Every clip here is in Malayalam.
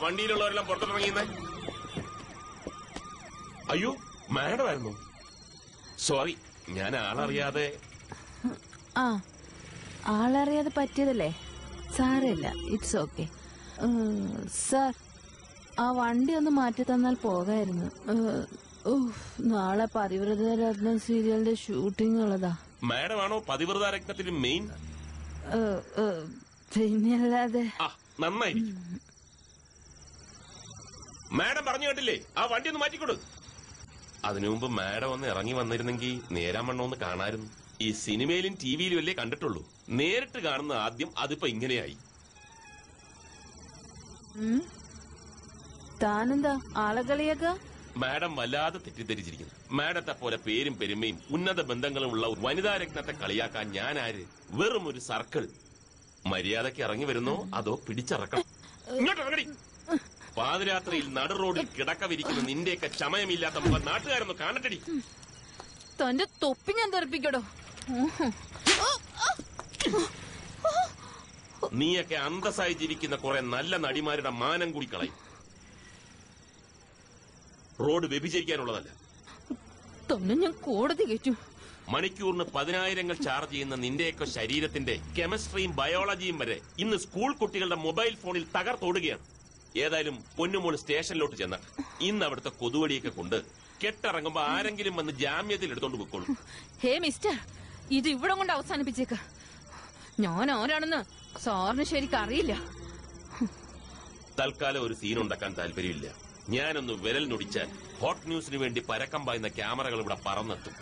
വണ്ടിയിലുള്ളവരെല്ലാം പുറത്തിറങ്ങിയെന്നേ. അയ്യോ, മാഡമായിരുന്നു. സോറി, ഞാൻ ആളറിയാതെ. ആളറിയാതെ പറ്റിയതല്ലേ, സാരമില്ല, ഇറ്റ്സ് ഓക്കെ. സാർ, ആ വണ്ടി ഒന്ന് മാറ്റി തന്നാൽ പോകായിരുന്നു. നാളെ പതിവ്രത രത്നം സീരിയലിന്റെ ഷൂട്ടിംഗ് ഉള്ളതാ. മാഡമാണോ പതിവ്രത രത്നത്തിന് മെയിൻ? പിന്നല്ലാതെ. നന്നായിരിക്കും. മാഡം പറഞ്ഞു കേട്ടില്ലേ, ആ വണ്ടി ഒന്ന് മാറ്റിക്കൊടു. അതിനു മുമ്പ് മാഡം ഒന്ന് ഇറങ്ങി വന്നിരുന്നെങ്കിൽ നേരാമണ്ണോ ഒന്ന് കാണായിരുന്നു. ഈ സിനിമയിലും ടിവിയിലും അല്ലേ കണ്ടിട്ടുള്ളൂ. നേരിട്ട് കാണുന്ന ആദ്യം അതിപ്പോ ഇങ്ങനെയായി. താനെന്താ ആളെ കളിയാക്ക? മാഡം വല്ലാതെ തെറ്റിദ്ധരിച്ചിരിക്കുന്നു. മാഡത്തെ പോലെ പേരും പെരുമയും ഉന്നത ബന്ധങ്ങളും ഉള്ള വനിതാ രത്നത്തെ കളിയാക്കാൻ ഞാൻ ആര്? വെറും ഒരു സർക്കിൾ. മര്യാദക്ക് ഇറങ്ങി വരുന്നോ അതോ പിടിച്ചിറക്കണം? ഇങ്ങോട്ട് ഇറങ്ങടി. പാതിരാത്രിയിൽ നടു റോഡിൽ കിടക്കവിരിക്കുന്ന നിന്റെയൊക്കെ ചമയമില്ലാത്ത മുഖം നാട്ടുകാരൊന്ന് കാണട്ടടി. തന്റെ തൊപ്പി ഞാൻ തെറിപ്പിക്കടോ. നീയൊക്കെ അന്തസ്സായി ജീവിക്കുന്ന കുറെ നല്ല നടിമാരുടെ മാനം കൂടി കളയും. റോഡ് വ്യഭിചരിക്കാനുള്ളതല്ല. തന്നെ ഞാൻ കോടതി കയറ്റും. മണിക്കൂറിന് 10,000 ചാർജ് ചെയ്യുന്ന നിന്റെയൊക്കെ ശരീരത്തിന്റെ കെമിസ്ട്രിയും ബയോളജിയും വരെ ഇന്ന് സ്കൂൾ കുട്ടികളുടെ മൊബൈൽ ഫോണിൽ തകർത്തോടുകയാണ്. ഏതായാലും പൊന്നുമോൾ സ്റ്റേഷനിലോട്ട് ചെന്ന ഇന്ന് അവിടുത്തെ കൊതുവടിയൊക്കെ കൊണ്ട് കെട്ടിറങ്ങുമ്പോ ആരെങ്കിലും വന്ന് ജാമ്യത്തിൽ എടുത്തോണ്ട് പോയിക്കോളൂ. ഹേ മിസ്റ്റർ, ഇത് ഇവിടെ കൊണ്ട് അവസാനിപ്പിച്ചേക്ക. ഞാൻ ആരാണെന്ന് സാറിന് ശരിക്കും അറിയില്ല. തൽക്കാലം ഒരു സീൻ ഉണ്ടാക്കാൻ താല്പര്യമില്ല. ഞാനൊന്ന് വിരൽ നൊടിച്ചാൽ ഹോട്ട് ന്യൂസിന് വേണ്ടി പരക്കം പായുന്ന ക്യാമറകൾ ഇവിടെ പറന്നെത്തും.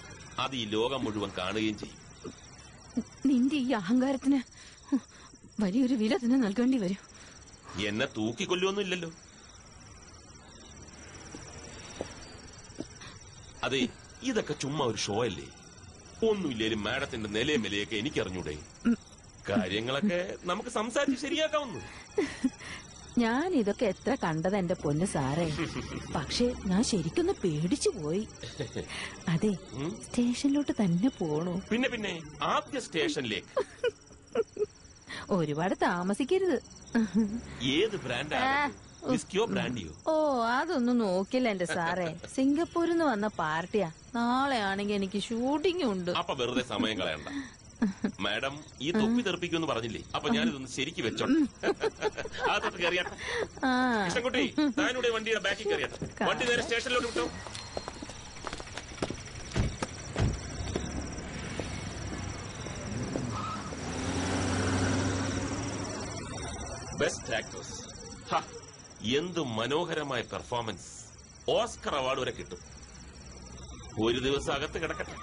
അത് ഈ ലോകം മുഴുവൻ കാണുകയും ചെയ്യും. നിന്റെ ഈ അഹങ്കാരത്തിന് വലിയൊരു വില തന്നെ നൽകേണ്ടി വരും. എന്നെ തൂക്കിക്കൊല്ലുവൊന്നുമില്ലല്ലോ. അതെ, ഇതൊക്കെ ചുമ്മാ ഒരു ഷോ അല്ലേ. ഒന്നുമില്ലേലും മാഡത്തിന്റെ നിലയും വിലയൊക്കെ എനിക്കറിഞ്ഞൂടെ. കാര്യങ്ങളൊക്കെ നമുക്ക് സംസാരിച്ച് ശരിയാക്കാവുന്നു. ഞാൻ ഇതൊക്കെ എത്ര കണ്ടത് എന്റെ പൊന്ന് സാറേ. പക്ഷെ ഞാൻ ശരിക്കൊന്ന് പേടിച്ചു പോയി. അതെ, സ്റ്റേഷനിലോട്ട് തന്നെ പോണു. പിന്നെ ആദ്യ സ്റ്റേഷനിലേക്ക്. ഒരുപാട് താമസിക്കരുത്. ഏത് ബ്രാൻഡാണ്? വിസ്കിയോ ബ്രാൻഡിയോ? ഓ, അതൊന്നും നോക്കില്ല എന്റെ സാറേ. സിംഗപ്പൂരിൽ നിന്ന് വന്ന പാർട്ടിയാ. നാളെ ആണെങ്കിൽ എനിക്ക് ഷൂട്ടിംഗ് ഉണ്ട്. അപ്പൊ വെറുതെ സമയം കളയണ്ട. മാഡം ഈ തൊപ്പി തെറിപ്പിക്കുമെന്ന് പറഞ്ഞില്ലേ, അപ്പൊ ഞാനിതൊന്ന് ശരിക്ക് വെച്ചോട്ടെ. ആ തൊട്ട് കയറിയാട്ടെ. കൃഷ്ണൻകുട്ടി, താനൂടെ വണ്ടിയുടെ ബാക്കിൽ കയറിയാട്ടെ. വണ്ടി നേരെ സ്റ്റേഷനിലോട്ട് വിട്ടോ. Best actress. എന്ത് മനോഹരമായ പെർഫോമൻസ്. ഓസ്കർ അവാർഡ് വരെ കിട്ടും. ഒരു ദിവസം അകത്ത് കിടക്കട്ടെ.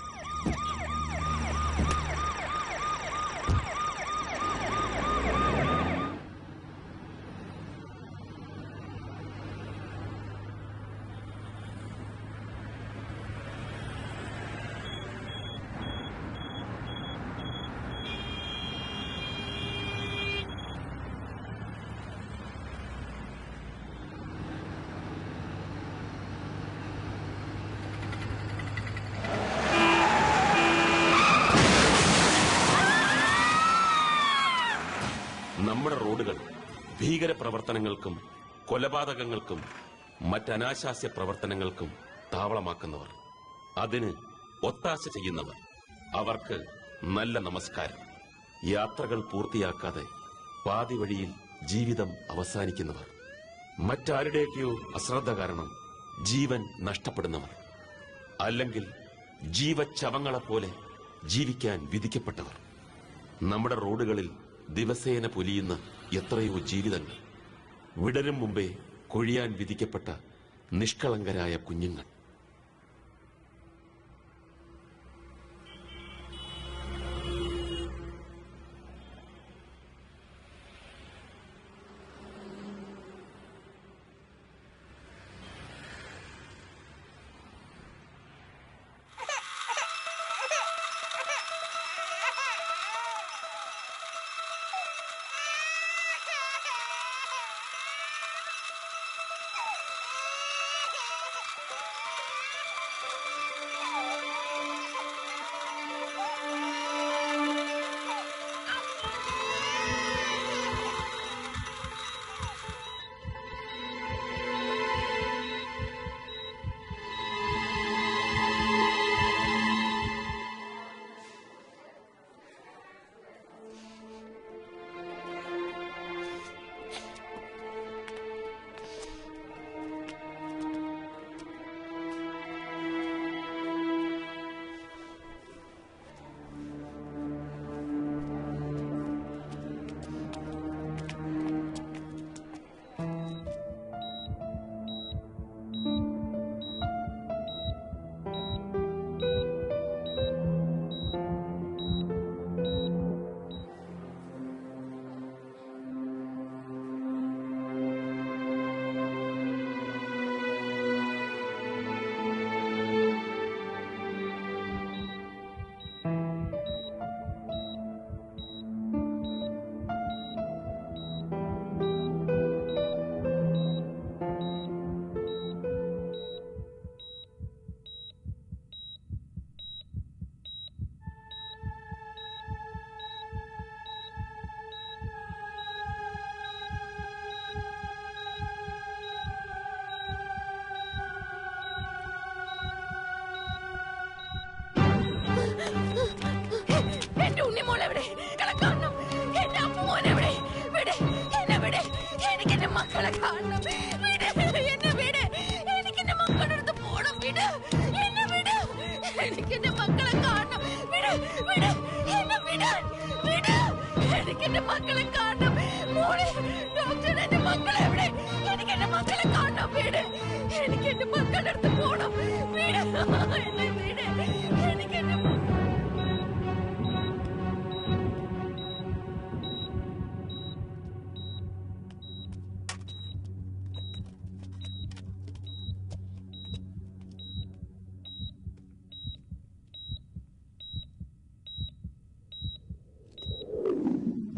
നമ്മുടെ റോഡുകൾ ഭീകരപ്രവർത്തനങ്ങൾക്കും കൊലപാതകങ്ങൾക്കും മറ്റനാശാസ്യ പ്രവർത്തനങ്ങൾക്കും താവളമാക്കുന്നവർ, അതിന് ഒത്താശ ചെയ്യുന്നവർ, അവർക്ക് നല്ല നമസ്കാരം. യാത്രകൾ പൂർത്തിയാക്കാതെ പാതി വഴിയിൽ ജീവിതം അവസാനിക്കുന്നവർ, മറ്റാരുടെയൊക്കെയോ അശ്രദ്ധ കാരണം ജീവൻ നഷ്ടപ്പെടുന്നവർ, അല്ലെങ്കിൽ ജീവച്ഛവങ്ങളെപ്പോലെ ജീവിക്കാൻ വിധിക്കപ്പെട്ടവർ. നമ്മുടെ റോഡുകളിൽ ദിവസേന പൊലിയുന്ന എത്രയോ ജീവിതങ്ങൾ, വിടരും മുമ്പേ കൊഴിയാൻ വിധിക്കപ്പെട്ട നിഷ്കളങ്കരായ കുഞ്ഞുങ്ങൾ.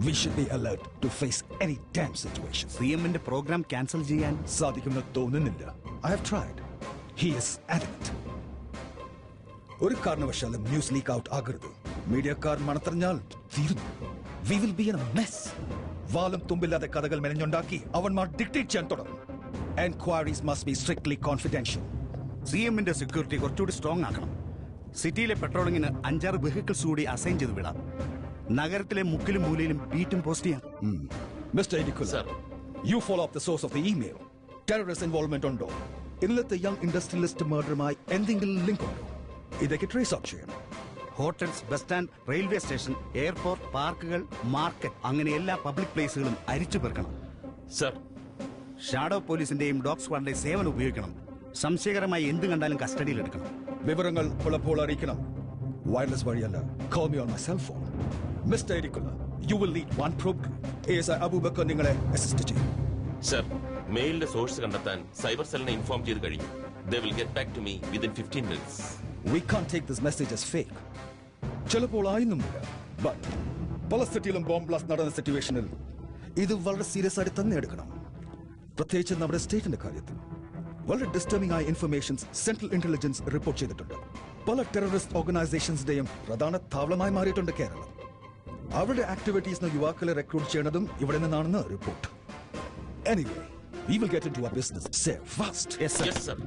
We should be alert to face any damn situation. CMന്റെ പ്രോഗ്രാം ക്യാൻസൽ ചെയ്യാൻ സാധിക്കുമെന്ന് തോന്നുന്നില്ല. I have tried. He is adamant. ഒരു കാരണവശാലും ന്യൂസ് ലീക്ക് ഔട്ട് ആകരുത്. മീഡിയക്കാർ മണത്തറിഞ്ഞാൽ തീരുന്നു. We will be in a mess. വാലും തുമ്പില്ലാതെ കഥകൾ മെനഞ്ഞുണ്ടാക്കി അവന്മാർ ഡിക്റ്റേറ്റ് ചെയ്യാൻ തുടങ്ങും. Enquiries must be strictly confidential. CMന്റെ സെക്യൂരിറ്റി കുറച്ചുകൂടി സ്ട്രോങ് ആക്കണം. സിറ്റിയിലെ പെട്രോളിങ്ങിന് 5-6 വെഹിക്കിൾസ് കൂടി അസൈൻ ചെയ്ത് വിടാം. നഗരത്തിലെ മുക്കിലും മൂലയിലും ബീറ്റും പോസ്റ്റ് ചെയ്യാം. Mr. Edikula, Sir. you follow up the source of the email. Terrorist involvement ഉണ്ടോ? ഇന്നലത്തെ യങ് ഇൻഡസ്ട്രിയലിസ്റ്റ് മർഡറുമായി എന്തെങ്കിലും ലിങ്ക് ഉണ്ടോ? ഇതൊക്കെ ട്രേസ് ഔട്ട് ചെയ്യണം. Hotels, bus stand, railway station, airport, പാർക്കുകൾ, മാർക്കറ്റ്, അങ്ങനെ എല്ലാ പബ്ലിക് പ്ലേസുകളും അരിച്ചു പെറുക്കണം. സർ, ഷാഡോ പോലീസിന്റെയും ഡോഗ് സ്ക്വാഡിന്റെയും സേവനം ഉപയോഗിക്കണം. സംശയകരമായി എന്ത് കണ്ടാലും കസ്റ്റഡിയിൽ എടുക്കണം. വിവരങ്ങൾ ഉള്ളപ്പോൾ അറിയിക്കണം. വയർലെസ് വഴിയല്ല. Call me on my cell phone. Mr. Edikula, you will lead one program. ASI Abubakar നിങ്ങളെ അസിസ്റ്റ് ചെയ്യും. സർ, മെയിലിന്റെ സോഴ്സ് കണ്ടെത്താൻ സൈബർ സെല്ലിനെ ഇൻഫോം ചെയ്ത് കഴിഞ്ഞു. They will get back to me within 15 minutes. We can't take this message as fake. ചിലപ്പോൾ ആയെന്നും വരാം. But പല സിറ്റിയിലും ബോംബ് ബ്ലാസ്റ്റ് നടന്ന സിറ്റുവേഷനിൽ ഇത് വളരെ സീരിയസ് ആയിട്ട് തന്നെ എടുക്കണം. പ്രത്യേകിച്ച് നമ്മുടെ സ്റ്റേറ്റിന്റെ കാര്യത്തിൽ വളരെ ഡിസ്റ്റർബിംഗ് ആയ ഇൻഫർമേഷൻസ് സെൻട്രൽ ഇന്റലിജൻസ് റിപ്പോർട്ട് ചെയ്തിട്ടുണ്ട്. പല ടെററിസ്റ്റ് ഓർഗനൈസേഷൻസിന്റെയും പ്രധാന താവളമായി മാറിയിട്ടുണ്ട് കേരളം. അവരുടെ ആക്ടിവിറ്റീസിന് യുവാക്കളെ റിക്രൂട്ട് ചെയ്യുന്നതും ഇവിടെ നിന്നാണെന്ന് report. Anyway, we will get into our business. Say fast. Yes, sir. Yes, sir.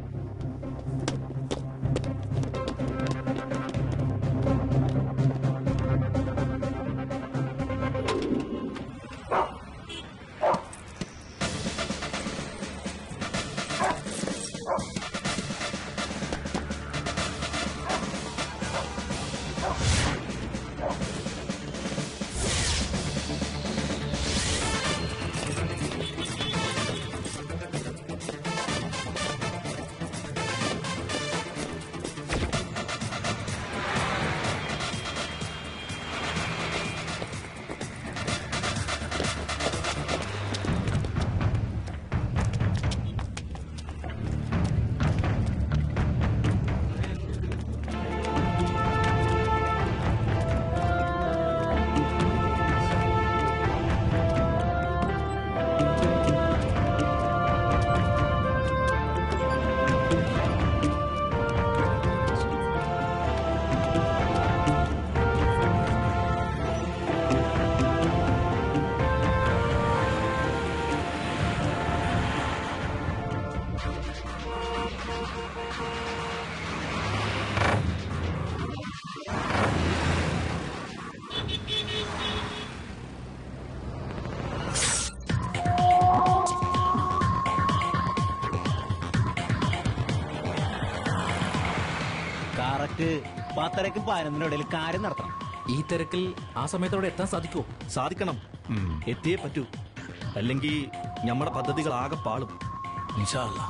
Correct 10:30ക്കും 11:00 ഇടയിൽ കാര്യം നടത്തണം. ഈ തിരക്കിൽ ആ സമയത്തോടെ എത്താൻ സാധിക്കുമോ? സാധിക്കണം. എത്തിയേ പറ്റൂ. അല്ലെങ്കിൽ നമ്മുടെ പദ്ധതികൾ ആകെ പാളും. ഇൻഷാ അല്ലാ.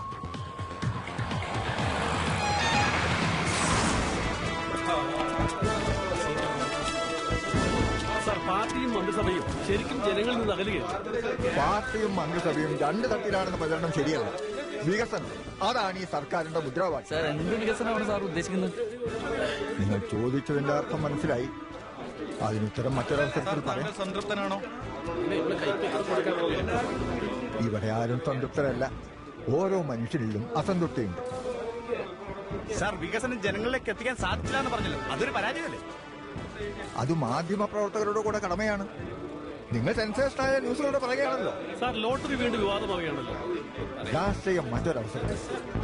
പാർട്ടിയും മന്ത്രിസഭയും ശരിക്കും ജനങ്ങളിൽ നിന്ന് അകലുകയാണ്. പാർട്ടിയും മന്ത്രിസഭയും രണ്ട് തട്ടിലാണെന്ന പ്രചരണം ശരിയല്ല. വികസനം, അതാണ് ഈ സർക്കാരിന്റെ മുദ്രാവാക്യം. സാർ, എന്ത് വികസനമാണ് സാർ ഉദ്ദേശിക്കുന്നത്? നിങ്ങൾ ചോദിച്ചതിന്റെ അർത്ഥം മനസ്സിലായി. അതിനുത്തരം മറ്റൊരവസരത്തിൽ പറയാം. സംതൃപ്തനാണോ? ഇവിടെ ആരും സംതൃപ്തരല്ല. ഓരോ മനുഷ്യരിലും അസംതൃപ്തിയുണ്ട്. സാർ, വികസനം ജനങ്ങളിലേക്ക് എത്തിക്കാൻ സാധിച്ചില്ല എന്ന് പറഞ്ഞല്ലോ, അതൊരു പരാജയമല്ലേ? അത് മാധ്യമ പ്രവർത്തകരുടെ കൂടെ കടമയാണ്. നിങ്ങൾ സെൻസേഷനായ ന്യൂസുകളുടെ പറയുകയാണല്ലോ. സാർ, ലോട്ടറി വീണ്ടും വിവാദമാവുകയാണല്ലോ. രാഷ്ട്രീയം മറ്റൊരവസരത്തിൽ.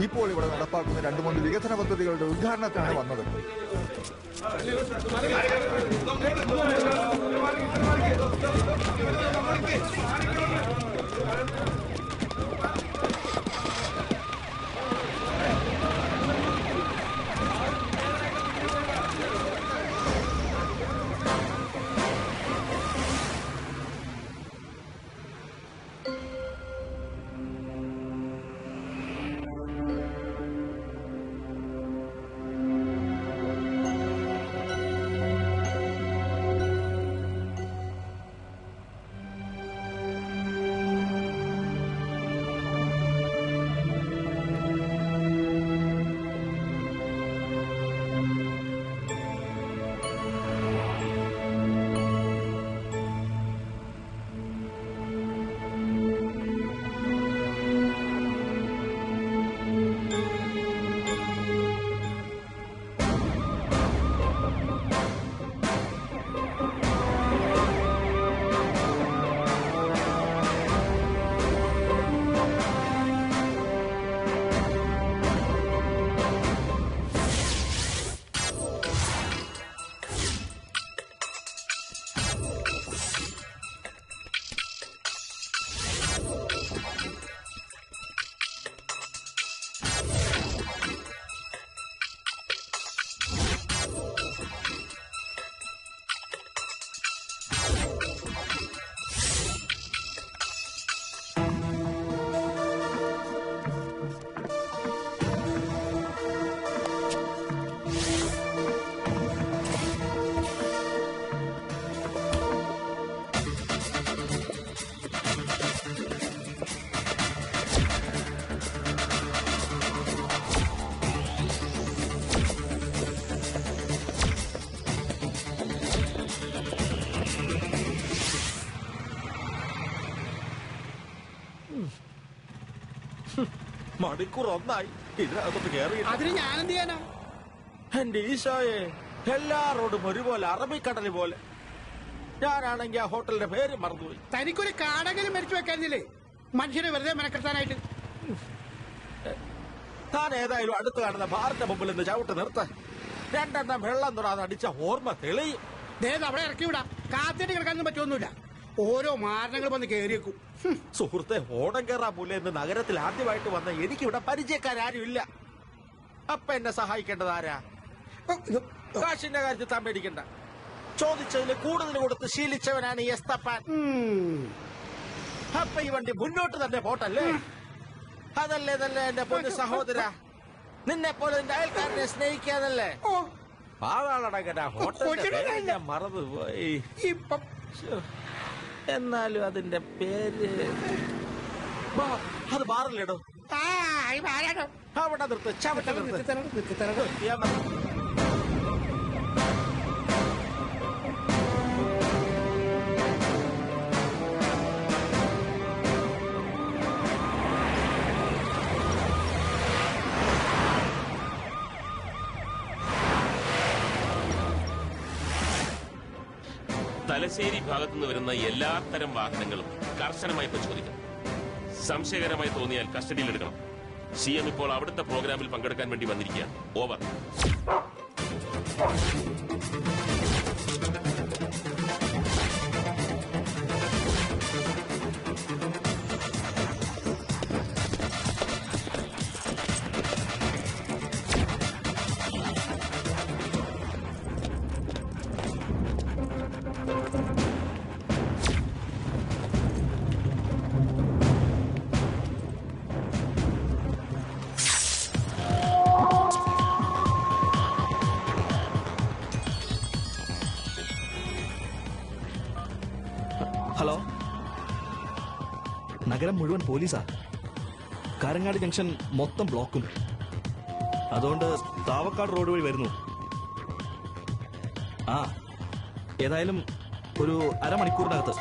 ഇപ്പോൾ ഇവിടെ നടപ്പാക്കുന്ന 2-3 വികസന പദ്ധതികളുടെ ഉദ്ഘാടനത്തിനാണ് വന്നത്. മണിക്കൂർ ഒന്നായി ഇതിനകത്തോട്ട് കയറി. അതിന് ഞാനെന്ത് ചെയ്യാനാ? എന്റെ ഈശോയെ, എല്ലാ റോഡും ഒരുപോലെ അറബിക്കടൽ പോലെ. ഞാനാണെങ്കിൽ ആ ഹോട്ടലിന്റെ പേര് മറന്നുപോയി. തനിക്കൊരു കാടെങ്കിലും മരിച്ചു വെക്കാനില്ലേ മനുഷ്യനെ വെറുതെ മെനക്കെടുത്താനായിട്ട്? താൻ ഏതായാലും അടുത്ത് കാണുന്ന ബാറിന്റെ മുമ്പിൽ നിന്ന് ചവിട്ട് നിർത്ത. രണ്ടെണ്ണം വെള്ളം തൊടാതെ അടിച്ച ഓർമ്മ തെളിയും. അവിടെ ഇറക്കി വിടാം. കാത്തിട്ട് കിടക്കാനൊന്നും പറ്റുമൊന്നുമില്ല. ഓരോ മാരണങ്ങൾ വന്ന് കയറിയേക്കും. സുഹൃത്തെ, ഓടം കയറാൻ മൂലം എന്ന് നഗരത്തിൽ ആദ്യമായിട്ട് വന്ന എനിക്കിവിടെ പരിചയക്കാരും ഇല്ല. അപ്പൊ എന്നെ സഹായിക്കേണ്ടത് ആരാ? കാശിന്റെ കാര്യത്തിൽ താൻ പേടിക്കണ്ട. ചോദിച്ചതിൽ കൂടുതൽ കൊടുത്ത് ശീലിച്ചവനാണ് ഈ എസ്തപ്പാൻ. അപ്പൊ ഈ വണ്ടി മുന്നോട്ട് തന്നെ പോട്ടല്ലേ? അതല്ലേ തന്നെ എന്റെ പൊന്നു സഹോദര. നിന്നെ പോലെ നിന്റെ അയൽക്കാരനെ സ്നേഹിക്കാതല്ലേ? പാവാളടങ്ങന ഹോട്ടലിന്റെ ഞാൻ മറന്നുപോയി. എന്നാലും അതിന്റെ പേര് അത് ബാറിലിടും. അവിടെ നിർത്ത്, ചവിട്ട നിർത്ത്. തലശ്ശേരി ഭാഗത്തുനിന്ന് വരുന്ന എല്ലാ തരം വാഹനങ്ങളും കർശനമായി പരിശോധിക്കണം. സംശയകരമായി തോന്നിയാൽ കസ്റ്റഡിയിലെടുക്കണം. CM ഇപ്പോൾ അവിടുത്തെ പ്രോഗ്രാമിൽ പങ്കെടുക്കാൻ വേണ്ടി വന്നിരിക്കുകയാണ്. ഓവർ. ഹലോ, നഗരം മുഴുവൻ പോലീസാ. കാരങ്ങാട് ജംഗ്ഷൻ മൊത്തം ബ്ലോക്കും. അതുകൊണ്ട് താവക്കാട് റോഡ് വഴി വരുന്നു. ഏതായാലും ഒരു അരമണിക്കൂറിനകത്ത്.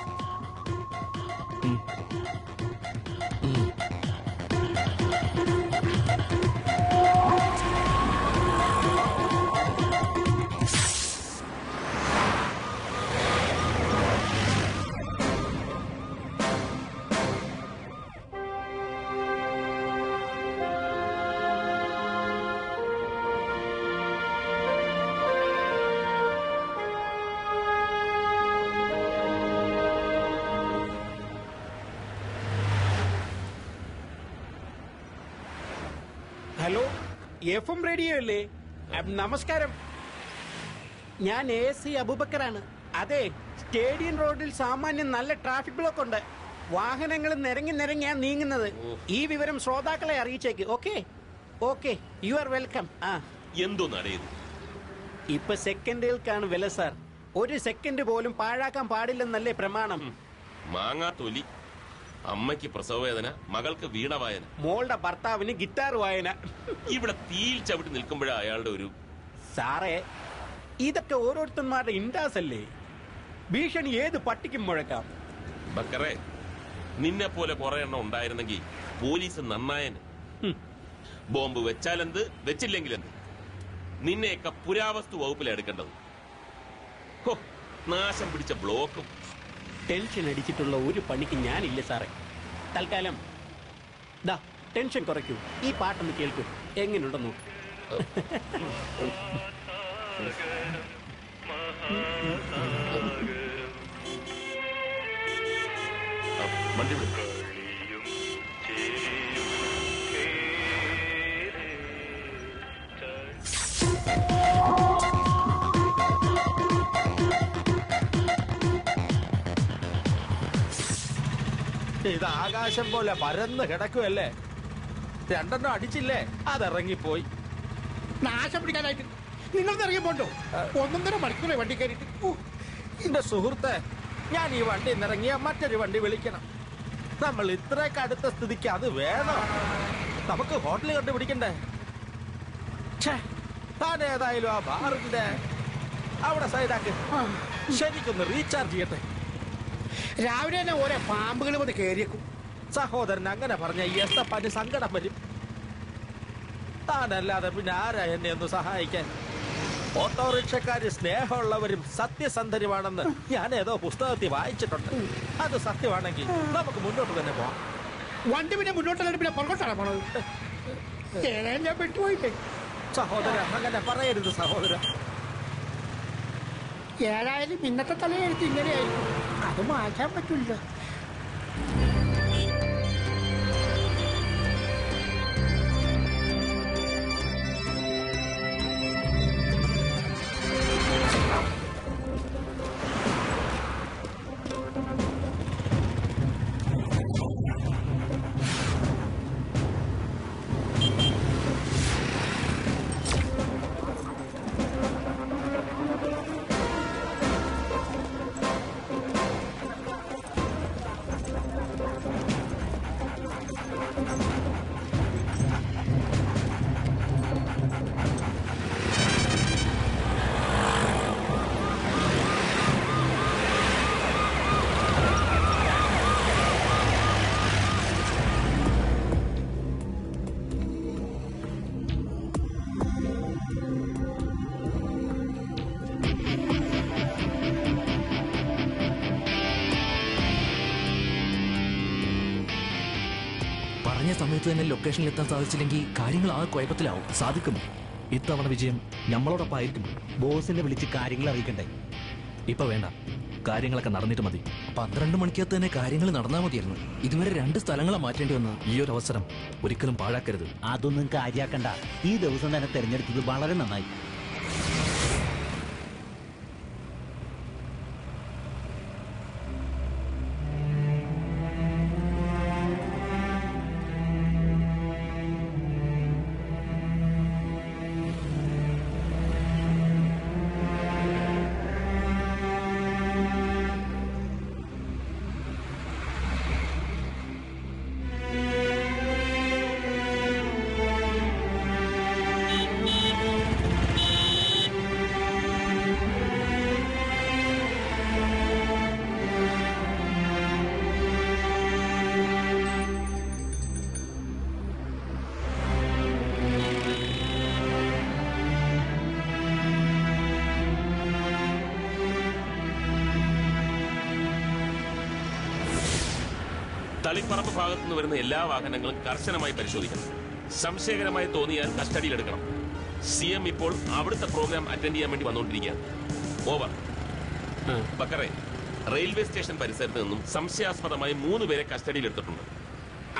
ഹലോ, FM റേഡിയോ അല്ലേ? നമസ്കാരം, ഞാൻ AC അബൂബക്കറാണ്. അതെ, സ്റ്റേഡിയം റോഡിൽ സാമാന്യം നല്ല ട്രാഫിക് ബ്ലോക്ക് ഉണ്ട്. വാഹനങ്ങൾ നിരങ്ങിയാണ് നീങ്ങുന്നത്. ഈ വിവരം ശ്രോതാക്കളെ അറിയിച്ചേക്ക്. Okay okay, you are welcome. എന്തോ നടയത്? ഇപ്പൊ സെക്കൻഡുകൾക്കാണ് വില സാർ. ഒരു സെക്കൻഡ് പോലും പാഴാക്കാൻ പാടില്ലെന്നല്ലേ പ്രമാണം. മാങ്ങാ തൊലി. അമ്മയ്ക്ക് പ്രസവവേദന, മകൾക്ക് വീണവായന, മോളുടെ ഭർത്താവിന് ഗിറ്റാർ വായന. ഇവിടെ തീയിൽ ചവിട്ടി നിൽക്കുമ്പോഴാണ് അയാളുടെ ഒരു... സാറേ, ഇതൊക്കെ ഓരോരുത്തന്മാരുടെ ഇൻഡാസ് അല്ലേ? ഭീഷണി ഏത് പട്ടിക്കും മുഴക്കാം. ബക്കറെ, നിന്നെ പോലെ കുറെ എണ്ണം ഉണ്ടായിരുന്നെങ്കിൽ പോലീസ് നന്നായന്. ബോംബ് വെച്ചാലെന്ത്, വെച്ചില്ലെങ്കിലെന്ത്? നിന്നെയൊക്കെ പുരാവസ്തു വകുപ്പിലെടുക്കേണ്ടത്. നാശം പിടിച്ച ബ്ലോക്കും. ടെൻഷൻ അടിച്ചിട്ടുള്ള ഒരു പണിക്ക് ഞാനില്ല സാറേ. തൽക്കാലം ദാ ടെൻഷൻ കുറയ്ക്കൂ. ഈ പാട്ടൊന്ന് കേൾക്കൂ, എങ്ങനെയുണ്ടെന്ന് നോക്കൂ. വണ്ടി വിടും. ഇത് ആകാശം പോലെ പരന്ന് കിടക്കുമല്ലേ? രണ്ടെണ്ണം അടിച്ചില്ലേ, അതിറങ്ങിപ്പോയി. നാശം പിടിക്കാനായിട്ട് നിങ്ങൾക്ക് ഇറങ്ങിപ്പോണ്ടോ? 1.5 മണിക്കൂറെ വണ്ടി കയറിയിട്ട്. എന്റെ സുഹൃത്തെ, ഞാൻ ഈ വണ്ടി നിറങ്ങിയ മറ്റൊരു വണ്ടി വിളിക്കണം. നമ്മൾ ഇത്രയൊക്കെ അടുത്ത സ്ഥിതിക്ക് അത് വേണം. നമുക്ക് ഹോട്ടൽ കണ്ടുപിടിക്കണ്ടേ? താൻ ഏതായാലും ആ ബാറിന്റെ അവിടെ സൈഡാക്ക്. ശരിക്കൊന്ന് റീചാർജ് ചെയ്യട്ടെ. രാവിലെ തന്നെ ഓരോ പാമ്പുകൾ വന്ന് കയറിയേക്കും. സഹോദരൻ അങ്ങനെ പറഞ്ഞ എസ്തപ്പാന് സങ്കടം വരും. താനല്ലാതെ പിന്നെ ആരാ എന്നെ ഒന്ന് സഹായിക്കാൻ? ഓട്ടോറിക്ഷക്കാര് സ്നേഹമുള്ളവരും സത്യസന്ധരുമാണെന്ന് ഞാൻ ഏതോ പുസ്തകത്തിൽ വായിച്ചിട്ടുണ്ട്. അത് സത്യമാണെങ്കിൽ നമുക്ക് മുന്നോട്ട് തന്നെ പോവാം. വണ്ടി പിന്നെ മുന്നോട്ടല്ല പിന്നെ പുറകോട്ടാണ് പോണത്. ഞാൻ പെട്ടുപോയില്ലേ സഹോദര, അങ്ങനെ പറയരുത് സഹോദര. ഏതായാലും ഇന്നത്തെ തലയെഴുത്ത് ഇങ്ങനെയായിരിക്കും, അത് മാറ്റാൻ പറ്റില്ല. പറഞ്ഞ സമയത്ത് തന്നെ ലൊക്കേഷനിൽ എത്താൻ സാധിച്ചില്ലെങ്കിൽ കാര്യങ്ങൾ ആ കുഴപ്പത്തിലാവും. സാധിക്കും. ഇത്തവണ വിജയം നമ്മളോടൊപ്പം ആയിരിക്കും. ബോസിനെ വിളിച്ച് കാര്യങ്ങൾ അറിയിക്കണ്ടേ? ഇപ്പൊ വേണ്ട, കാര്യങ്ങളൊക്കെ നടന്നിട്ട് മതി. 12 മണിക്കകത്ത് തന്നെ കാര്യങ്ങൾ നടന്നാൽ മതിയായിരുന്നു. ഇതുവരെ 2 സ്ഥലങ്ങളെ മാറ്റേണ്ടി വന്ന ഈ ഒരു അവസരം ഒരിക്കലും പാഴാക്കരുത്. അതൊന്നും കാര്യാക്കണ്ട. ഈ ദിവസം തന്നെ തെരഞ്ഞെടുത്തത് വളരെ നന്നായി. തളിപ്പറമ്പ് ഭാഗത്തുനിന്ന് വരുന്ന എല്ലാ വാഹനങ്ങളും കർശനമായി പരിശോധിക്കണം. സംശയകരമായി തോന്നിയാൽ കസ്റ്റഡിയിലെടുക്കണം. CM ഇപ്പോൾ അവിടുത്തെ പ്രോഗ്രാം അറ്റൻഡ് ചെയ്യാൻ വേണ്ടി വന്നുകൊണ്ടിരിക്കുകയാണ്. ഓവർ. ബക്കറെ, റെയിൽവേ സ്റ്റേഷൻ പരിസരത്ത് നിന്നും സംശയാസ്പദമായി 3 പേരെ കസ്റ്റഡിയിലെടുത്തിട്ടുണ്ട്.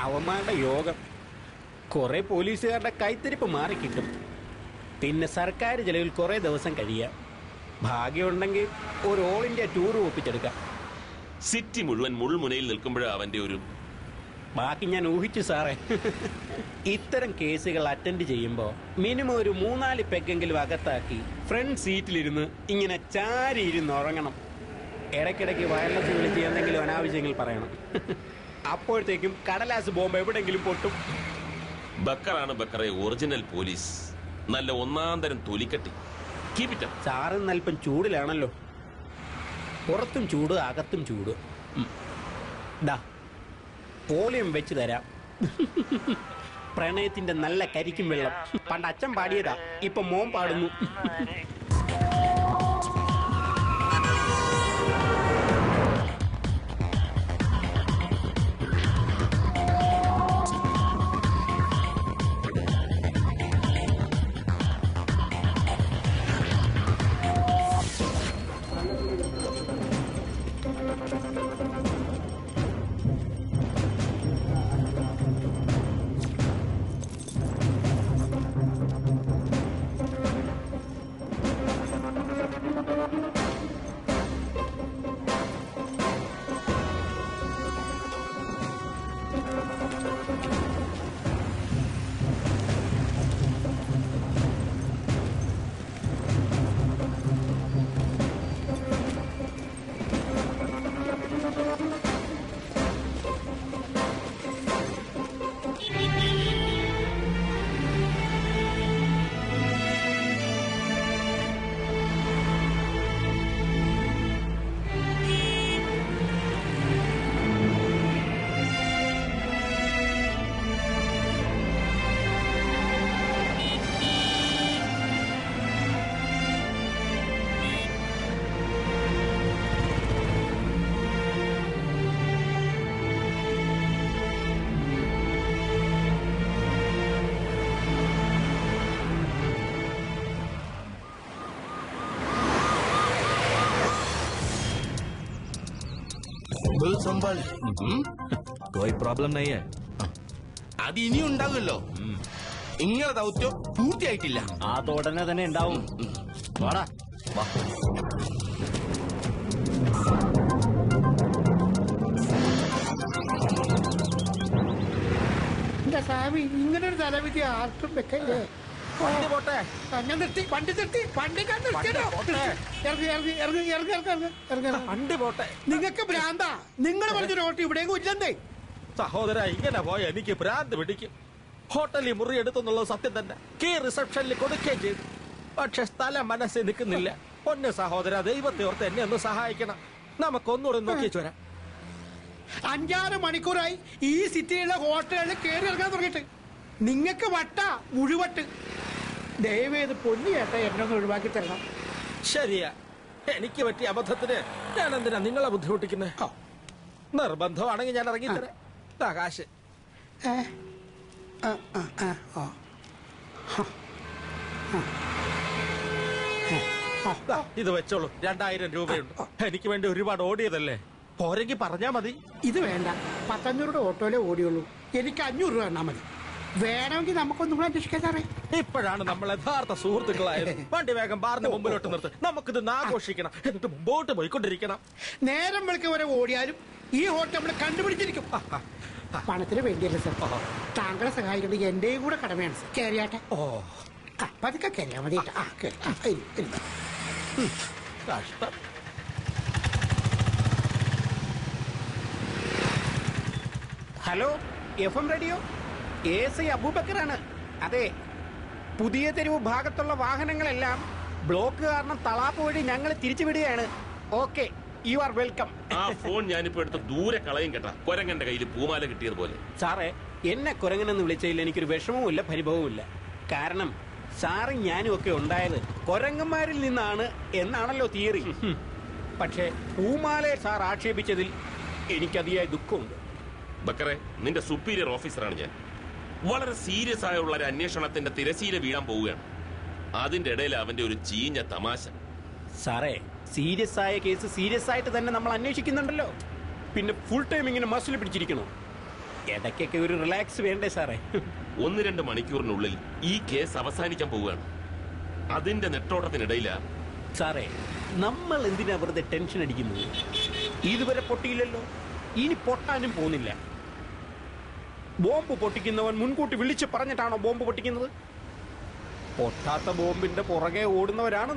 അവന്മാരുടെ യോഗം. കുറെ പോലീസുകാരുടെ കൈത്തിരിപ്പ് മാറിക്കിട്ടും. പിന്നെ സർക്കാർ ചെലവിൽ കുറെ ദിവസം കഴിയാം. ഭാഗ്യമുണ്ടെങ്കിൽ ഒരു ഓൾ ഇന്ത്യ ടൂർ ഒപ്പിച്ചെടുക്കാം. സിറ്റി മുഴുവൻ മുൾമുനയിൽ നിൽക്കുമ്പോഴാണ് അവന്റെ ഒരു ബാക്കി ഞാൻ ഊഹിച്ചു സാറേ. ഇത്തരം കേസുകൾ അറ്റൻഡ് ചെയ്യുമ്പോൾ മിനിമം ഒരു 3-4 പെഗ്ഗെങ്കിലും അകത്താക്കി ഫ്രണ്ട് സീറ്റിലിരുന്ന് ഇങ്ങനെ ചാരി ഇരുന്ന് ഉറങ്ങണം. ഇടയ്ക്കിടയ്ക്ക് വയർലെസ് വിളിച്ച് എന്തെങ്കിലും അനാവശ്യങ്ങൾ പറയണം. അപ്പോഴത്തേക്കും കടലാസ് ബോംബ് എവിടെങ്കിലും പൊട്ടും. ബക്കറാണ് ബക്കറെ ഒറിജിനൽ പോലീസ്. നല്ല ഒന്നാം തരം തൊലിക്കട്ടി. Keep it up. സാറും അല്പം ചൂടിലാണല്ലോ. പുറത്തും ചൂട്, അകത്തും ചൂട്. ഡാ, പോളിയം വെച്ച് തരാം. പ്രണയത്തിന്റെ നല്ല കരിക്കും വെള്ളം. പണ്ട് അച്ഛൻ പാടിയതാ, ഇപ്പൊ മോൻ പാടുന്നു. ഫുൾ സംഭാളി कोई प्रॉब्लम नहीं है അത് ഇനിയും ഉണ്ടാകുമല്ലോ. ഇങ്ങനെ ദൗത്യം പൂർത്തിയായിട്ടില്ല. അത് ഉടനെ തന്നെ ഉണ്ടാവും. വാടാ വാ. സ്വാമി ഇങ്ങനെ ഒരു തലവിധി ആർക്കും വെക്കല്ലേ. അങ്ങനെ നിർത്തി വണ്ടി നിർത്തി വണ്ടി വണ്ടി പോട്ടെ. നിങ്ങൾക്ക് ഭ്രാന്താ. നിങ്ങൾ പറഞ്ഞ റോട്ട് ഇവിടെയെങ്കിലും ഇല്ലെന്നേ. സഹോദര ഇങ്ങനെ പോയ എനിക്ക് ഭ്രാന്ത് പിടിക്കും. ഹോട്ടലിൽ മുറി എടുത്തെന്നുള്ളത് സത്യം തന്നെ. കീ റിസപ്ഷനിൽ കൊടുക്കുകയും ചെയ്തു. പക്ഷെ സ്ഥലം മനസ്സിൽ നിൽക്കുന്നില്ല. പൊന്നു സഹോദര, ദൈവത്തെ ഓർത്ത് എന്നെ ഒന്ന് സഹായിക്കണം. നമുക്കൊന്നുകൂടെ നോക്കിച്ചു വരാം. 5-6 മണിക്കൂറായി ഈ സിറ്റിയിലെ ഹോട്ടലുകളിൽ കയറി ഇറങ്ങാൻ തുടങ്ങിയിട്ട്. നിങ്ങൾക്ക് വട്ട മുഴുവട്ട്. ദയവേത് പൊന്നു ചേട്ടാ എന്നെ ഒന്ന് ഒഴിവാക്കി തരണം. ശരിയാ, എനിക്ക് പറ്റിയ അബദ്ധത്തിന് ഞാൻ എന്തിനാ നിങ്ങളെ ബുദ്ധിമുട്ടിക്കുന്നത്? നിർബന്ധമാണെങ്കിൽ ഞാൻ ഇറങ്ങിത്തരാം. കാശ് ഇത് വെച്ചോളൂ. 2000 രൂപയുണ്ട്. എനിക്ക് വേണ്ടി ഒരുപാട് ഓടിയതല്ലേ, പോരെങ്കിൽ പറഞ്ഞാ മതി. ഇത് വേണ്ട, 500 ഓട്ടോയിലേ ഓടിയുള്ളൂ. എനിക്ക് 500 രൂപ തന്നാ മതി. വേണമെങ്കിൽ നമുക്കൊന്നും കൂടെ അന്വേഷിക്കാൻ സാറേ. ഇപ്പോഴാണ് നമ്മൾ യഥാർത്ഥ സുഹൃത്തുക്കളായത്. വണ്ടി വേഗം ബാറിന്റെ മുമ്പിലോട്ട് നിർത്ത്. നമുക്കിത് ആഘോഷിക്കണം. എന്നിട്ട് മുമ്പോട്ട് പോയിക്കൊണ്ടിരിക്കണം. നേരം വിളിക്ക് വരെ ഓടിയാലും ഈ ഹോട്ടൽ നമ്മൾ കണ്ടുപിടിച്ചിരിക്കും. പണത്തിന് വേണ്ടിയല്ലേ സാർ. താങ്കളെ സഹായിക്കേണ്ടത് എന്റെയും കൂടെ കടമയാണ് സാർ. കയറിയാട്ടെ. പതുക്കെ കയറിയാ മതി. കഷ്ടം. Hello, FM radio. ASI അബൂബക്കറാണ്. അതെ, പുതിയ തെരുവ് ഭാഗത്തുള്ള വാഹനങ്ങളെല്ലാം ബ്ലോക്ക് കാരണം തളാപ്പ് വഴി ഞങ്ങൾ തിരിച്ചുവിടുകയാണ്. Okay, you are welcome. ആ ഫോൺ ഞാനിപ്പോ എടുത്ത് ദൂരെ കളയും കേട്ടാ. കൊരങ്ങന്റെ കയ്യിൽ പൂമാല കിട്ടിയതുപോലെ. സാറേ, എന്നെ കുരങ്ങനെന്ന് വിളിച്ചതിൽ എനിക്കൊരു വിഷമവുമില്ല പരിഭവവുമില്ല. കാരണം സാറും ഞാനും ഒക്കെ ഉണ്ടായത് കുരങ്ങന്മാരിൽ നിന്നാണ് എന്നാണല്ലോ തിയറി. പക്ഷേ പൂമാലയെ സാർ ആക്ഷേപിച്ചതിൽ എനിക്കതിയായ ദുഃഖമുണ്ട്. ബക്കറെ, നിന്റെ സുപ്പീരിയർ ഓഫീസറാണ് ഞാൻ. വളരെ സീരിയസ് ആയുള്ള ഒരു അന്വേഷണത്തിന്റെ തിരശീല വീഴാൻ പോവുകയാണ്. അതിന്റെ ഇടയിൽ അവന്റെ ഒരു ചീഞ്ഞ തമാശ. സാറേ, സീരിയസ് ആയ കേസ് സീരിയസ് ആയിട്ട് തന്നെ നമ്മൾ അന്വേഷിക്കുന്നുണ്ടല്ലോ. പിന്നെ ഫുൾ ടൈം ഇങ്ങനെ മസിൽ പിടിച്ചിരിക്കണോ? ഇടയ്ക്കൊക്കെ ഒരു റിലാക്സ് വേണ്ടേ സാറേ? 1-2 മണിക്കൂറിനുള്ളിൽ ഈ കേസ് അവസാനിക്കാൻ പോവുകയാണ്. അതിന്റെ നെട്ടോട്ടത്തിനിടയിലാ സാറേ, നമ്മൾ എന്തിനാ വെറുതെ ടെൻഷൻ അടിക്കുന്നത്? ഇതുവരെ പൊട്ടിയില്ലല്ലോ, ഇനി പൊട്ടാനും പോകുന്നില്ല. ബോംബ് പൊട്ടിക്കുന്നവൻ മുൻകൂട്ടി വിളിച്ച് പറഞ്ഞിട്ടാണോ ബോംബ് പൊട്ടിക്കുന്നത്? പൊട്ടാത്ത ബോംബിന്റെ പുറകെ ഓടുന്നവരാണ്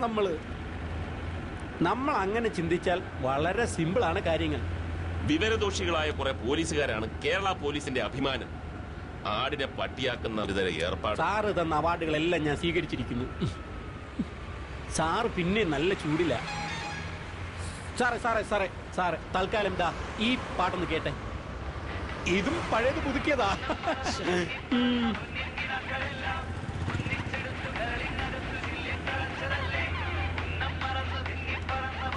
നമ്മൾ അങ്ങനെ ചിന്തിച്ചാൽ വളരെ സിമ്പിളാണ് കാര്യങ്ങൾ. വിവരദോഷികളായ കുറെ പോലീസുകാരാണ് കേരള പോലീസിന്റെ അഭിമാനം. ആടിനെ പട്ടിയാക്കുന്ന ഇതര ഏർപ്പാട്. സാറ് തന്ന അവാർഡുകളെല്ലാം ഞാൻ സ്വീകരിച്ചിരിക്കുന്നു. സാറ് പിന്നെ നല്ല ചൂടില്ല. സാറേ തൽക്കാലം ദാ ഈ പാട്ടൊന്ന് കേട്ടെ. ഇതും പഴയത് പുതുക്കിയതാ.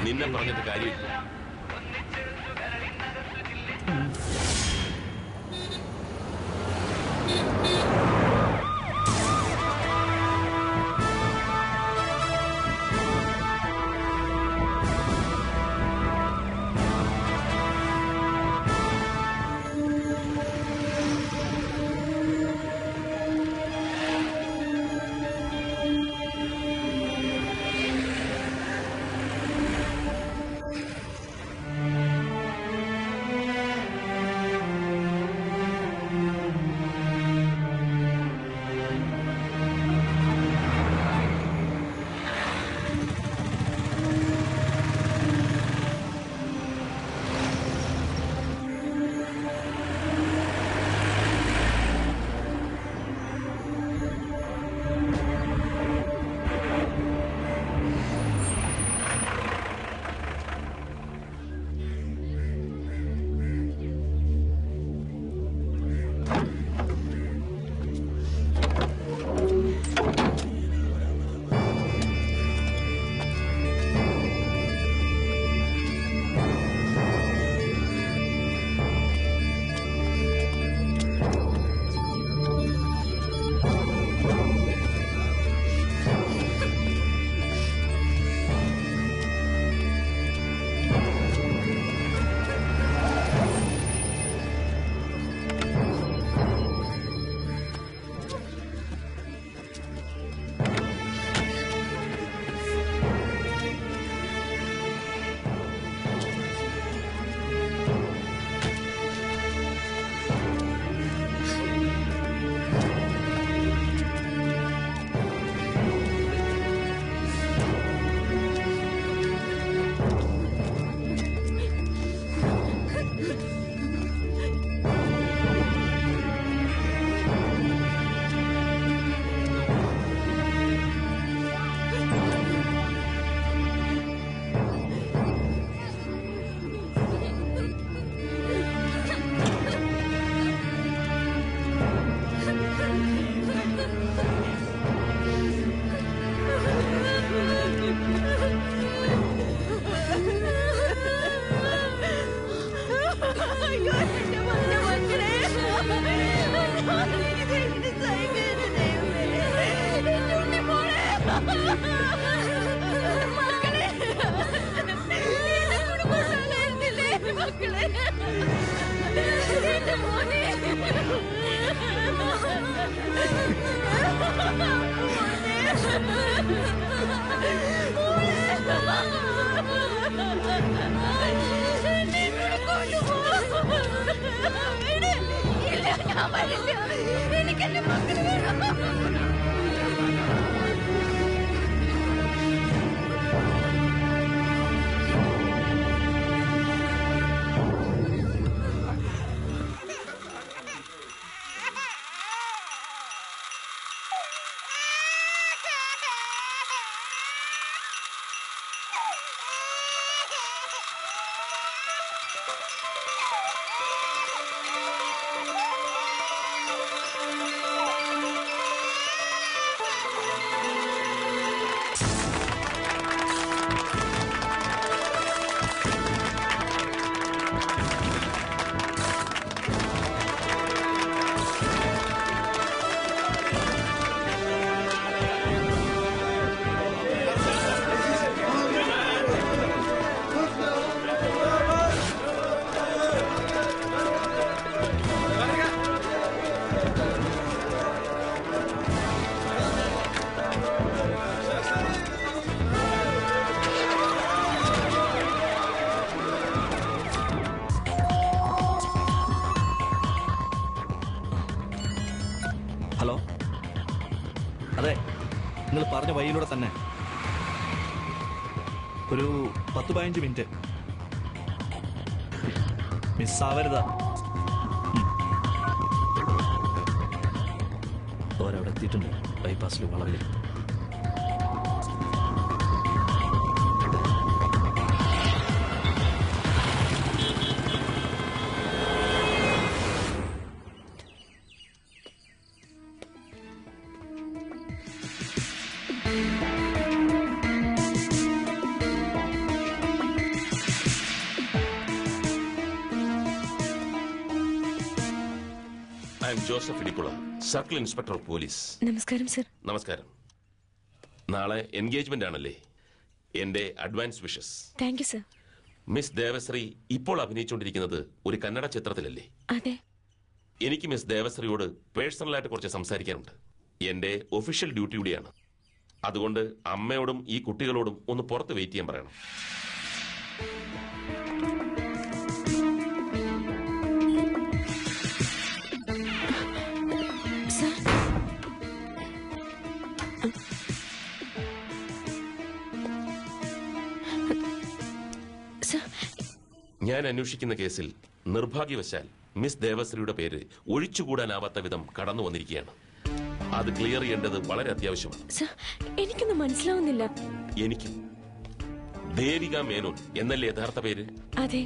നിന്നെ പറഞ്ഞിട്ട് കാര്യമില്ല. എനിക്കെന്റെ മക്കളെ ഹലോ, അതെ, നിങ്ങൾ പറഞ്ഞ വഴിയിലൂടെ തന്നെ ഒരു 10-15 മിനിറ്റ് മിസ്സാവരുതാ. ഓരവിടെ എത്തിയിട്ടുണ്ട്, ബൈപ്പാസിൽ വളവിൽ. Joseph Idikkula, circle inspector of police. നമസ്കാരം സർ. നമസ്കാരം. നാളെ എൻഗേജ്മെന്റ് ആണല്ലേ? എന്റെ advance wishes. Thank you sir. Miss Devasree ഇപ്പോൾ അഭിനയിച്ചുകൊണ്ടിരിക്കുന്നത് ഒരു കന്നഡ ചിത്രത്തിലല്ലേ? അതെ. എനിക്ക് മിസ് ദേവശ്രീയോട് പേഴ്സണലായിട്ട് കുറച്ച് സംസാരിക്കാനുണ്ട്. എന്റെ ഒഫീഷ്യൽ ഡ്യൂട്ടിയുടെയാണ്. അതുകൊണ്ട് അമ്മയോടും ഈ കുട്ടികളോടും ഒന്ന് പുറത്ത് വെയിറ്റ് ചെയ്യാൻ പറയണം. ഞാൻ അന്വേഷിക്കുന്ന കേസിൽ നിർഭാഗ്യവശാൽ മിസ് ദേവശ്രീയുടെ പേര് ഒഴിച്ചുകൂടാനാവാത്ത വിധം കടന്നു വന്നിരിക്കുകയാണ്. അത് ക്ലിയർ ചെയ്യേണ്ടത് വളരെ അത്യാവശ്യമാണ്. എനിക്കൊന്നും മനസ്സിലാവുന്നില്ല. എനിക്കും. ദേവിക മേനോൻ എന്നല്ലേ യഥാർത്ഥ പേര്? അതെ.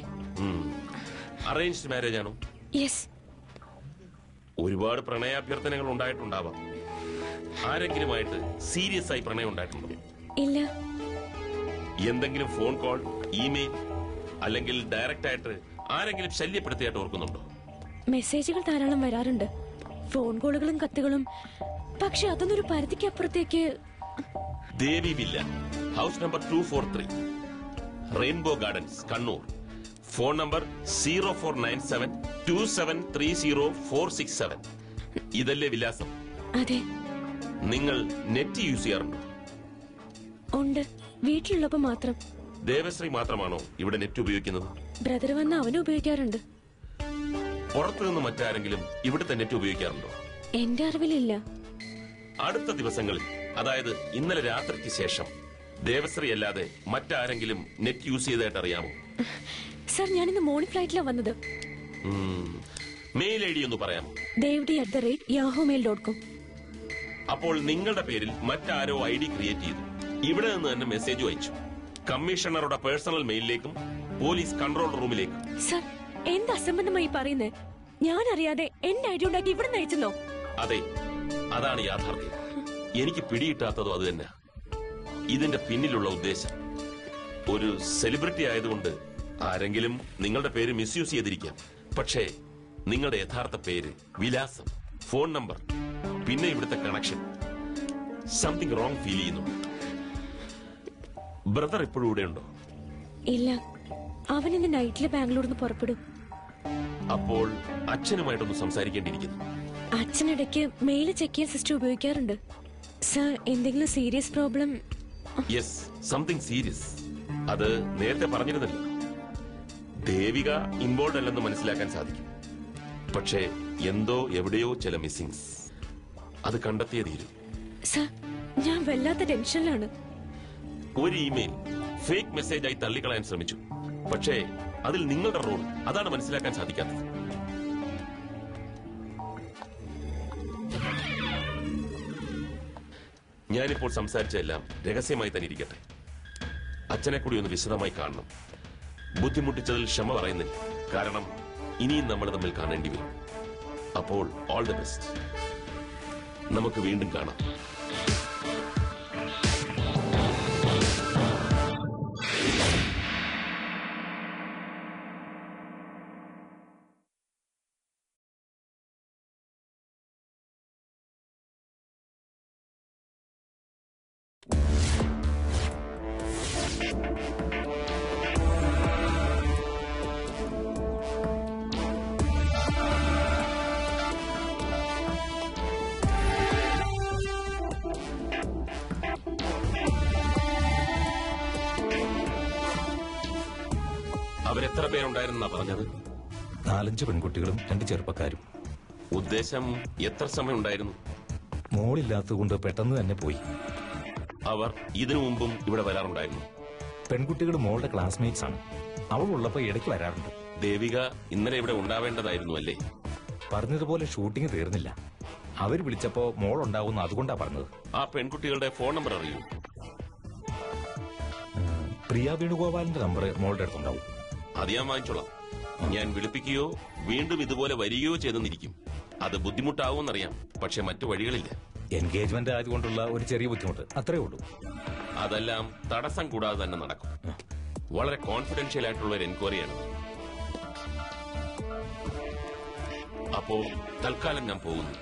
അറേഞ്ച്ഡ് മാരേജ് ആണോ? യെസ്. ഒരുപാട് പ്രണയാഭ്യർത്ഥനകൾ ഉണ്ടായിട്ടുണ്ടാവാം. ആരെങ്കിലുമായിട്ട് സീരിയസ് ആയി പ്രണയം ഉണ്ടായിട്ടുണ്ടോ? ഇല്ല. എന്തെങ്കിലും ഫോൺ കോൾ, ഇമെയിൽ അല്ലെങ്കിൽ ഡയറക്റ്റ് ആയിട്ട് ആരെങ്കിലും ശല്യപ്പെടുത്തിയായിട്ട് ഓർക്കുന്നുണ്ടോ? മെസ്സേജുകൾ ധാരാളം വരാറുണ്ട്, ഫോൺ കോളുകളും കത്തുകളും. പക്ഷെ അതൊന്നൊരു പരിധിക്കപ്പുറത്തേക്ക്. Devi villa, house number 243, rainbow gardens, Kannur. Phone number 0497273047. ഇതല്ലേ വിലാസം? അതെ. നിങ്ങൾ നെറ്റ് യൂസ് ചെയ്യാറുണ്ടോ? ഉണ്ട്, വീട്ടിലുള്ളപ്പോ മാത്രം. ദേവശ്രീ മാത്രമാണോ ഇവിടെ നെറ്റ് ഉപയോഗിക്കുന്നത്? ബ്രദർ വന്ന് അവനും ഉപയോഗിക്കാറുണ്ട്. പുറത്തുനിന്ന് മറ്റാരെങ്കിലും ഇവിടുത്തെ നെറ്റ് ഉപയോഗിക്കാറുണ്ടോ? എന്റെ അറിവിലില്ല. അടുത്ത ദിവസങ്ങളിൽ, അതായത് ഇന്നലെ രാത്രിക്ക് ശേഷം ദേവശ്രീ അല്ലാതെ മറ്റാരെങ്കിലും നെറ്റ് യൂസ് ചെയ്തതായിട്ട് അറിയാമോ? സർ, ഞാനിന്ന് മോർണിംഗ് ഫ്ലൈറ്റിലാണ് വന്നത്. മെയിൽ ഐ ഡി ഒന്ന് പറയാമോ? devd@yahoomail.com. അപ്പോൾ നിങ്ങളുടെ പേരിൽ മറ്റാരോ ഐ ഡി ക്രിയേറ്റ് ചെയ്തു ഇവിടെ നിന്ന് തന്നെ മെസ്സേജ് അയച്ചു. കമ്മീഷണറുടെ പേഴ്സണൽ മെയിലിലേക്കും പോലീസ് കൺട്രോൾ റൂമിലേക്കും. സർ, എന്ത് അസംബന്ധമായി പറയുന്നേ? ഞാൻ അറിയാതെ എന്റെ ഐഡി ഉണ്ടാക്കി ഇവിടെ നയിച്ചെന്നോ? അതെ, അതാണ് യാഥാർത്ഥ്യം. എനിക്ക് പിടിയിട്ടാത്തതും അത് തന്നെ. ഇതിന്റെ പിന്നിലുള്ള ഉദ്ദേശം ഒരു സെലിബ്രിറ്റി ആയതുകൊണ്ട് ആരെങ്കിലും നിങ്ങളുടെ പേര് മിസ്യൂസ് ചെയ്തിരിക്കാം. പക്ഷേ നിങ്ങളുടെ യഥാർത്ഥ പേര്, വിലാസം, ഫോൺ നമ്പർ, പിന്നെ ഇവിടുത്തെ കണക്ഷൻ, സംതിങ് റോങ് ഫീൽ ചെയ്യുന്നു. ബ്രദർ ഇപ്പോഴും ഇവിടെ ഉണ്ടോ? ഇല്ല, അവൻ ഇന്ന് നൈറ്റില് ബാംഗ്ലൂരിൽ നിന്ന് പുറപ്പെടും. അപ്പോൾ അച്ഛനുമായിട്ടൊന്ന് സംസാരിക്കേണ്ടിയിരിക്കുന്നു. അച്ഛനിടയ്ക്ക് മെയിൽ ചെക്ക് ചെയ്യാൻ സിസ്റ്റം ഉപയോഗിക്കാറുണ്ട്. സർ, എന്തെങ്കിലും serious problem? Yes, something serious. അത് നേരത്തെ പറഞ്ഞിരുന്നല്ലോ. ദേവിക ഇൻവോൾവ് അല്ലെന്ന് മനസ്സിലാക്കാൻ സാധിക്കും. പക്ഷേ എന്തോ എവിടെയോ ചില മിസ്സിങ്സ്. അത് കണ്ടെത്തിയേ തീരും. സർ, ഞാൻ വല്ലാത്ത ടെൻഷനിലാണ്. ഒരു ഇമെയിൽ ഫേക്ക് മെസ്സേജായി തള്ളിക്കളയാൻ ശ്രമിച്ചു. പക്ഷേ അതിൽ നിങ്ങളുടെ റോൾ അതാണ് മനസ്സിലാക്കാൻ സാധിക്കാത്തത്. ഞാനിപ്പോൾ സംസാരിച്ചെല്ലാം രഹസ്യമായി തന്നെ ഇരിക്കട്ടെ. അച്ഛനെ കൂടി ഒന്ന് വിശദമായി കാണണം. ബുദ്ധിമുട്ടിച്ചതിൽ ക്ഷമ പറയുന്നില്ല. കാരണം ഇനിയും നമ്മൾ തമ്മിൽ കാണേണ്ടി വരും. അപ്പോൾ ഓൾ ദി ബെസ്റ്റ്. നമുക്ക് വീണ്ടും കാണാം. അവരെത്ര പേരുണ്ടായിരുന്നാ പറഞ്ഞത്? 4-5 പെൺകുട്ടികളും 2 ചെറുപ്പക്കാരും. ഉദ്ദേശം എത്ര സമയം ഉണ്ടായിരുന്നു? മോളില്ലാത്തതുകൊണ്ട് പെട്ടെന്ന് തന്നെ പോയി. അവർ ഇതിനു മുമ്പും ഇവിടെ വരാറുണ്ടായിരുന്നു? പെൺകുട്ടികൾ മോളുടെ ക്ലാസ്മേറ്റ്സ് ആണ്. അവൾ ഉള്ളപ്പോ ഇടയ്ക്ക് വരാറുണ്ട്. ദേവിക ഇന്നലെ ഇവിടെ ഉണ്ടാവേണ്ടതായിരുന്നു അല്ലേ? പറഞ്ഞതുപോലെ ഷൂട്ടിംഗ് തീർന്നില്ല. അവർ വിളിച്ചപ്പോ മോൾ ഉണ്ടാവുന്ന അതുകൊണ്ടാ പറഞ്ഞത്. ആ പെൺകുട്ടികളുടെ ഫോൺ നമ്പർ അറിയൂ? പ്രിയ വേണുഗോപാലിന്റെ നമ്പർ മോളുടെ അടുത്തുണ്ടാവും. അത് ഞാൻ വാങ്ങിച്ചോളാം. ഞാൻ വിളിപ്പിക്കുകയോ വീണ്ടും ഇതുപോലെ വരികയോ ചെയ്തെന്നിരിക്കും. അത് ബുദ്ധിമുട്ടാവുമെന്നറിയാം. പക്ഷെ മറ്റു വഴികളില്ല. എൻഗേജ്മെന്റ് ആയതുകൊണ്ടുള്ള ഒരു ചെറിയ ബുദ്ധിമുട്ട്, അത്രേ ഉള്ളൂ. അതെല്ലാം തടസ്സം കൂടാതെ തന്നെ നടക്കും. വളരെ കോൺഫിഡൻഷ്യൽ ആയിട്ടുള്ള ഒരു എൻക്വയറിയാണ്. അപ്പോ തൽക്കാലം ഞാൻ പോകുന്നു.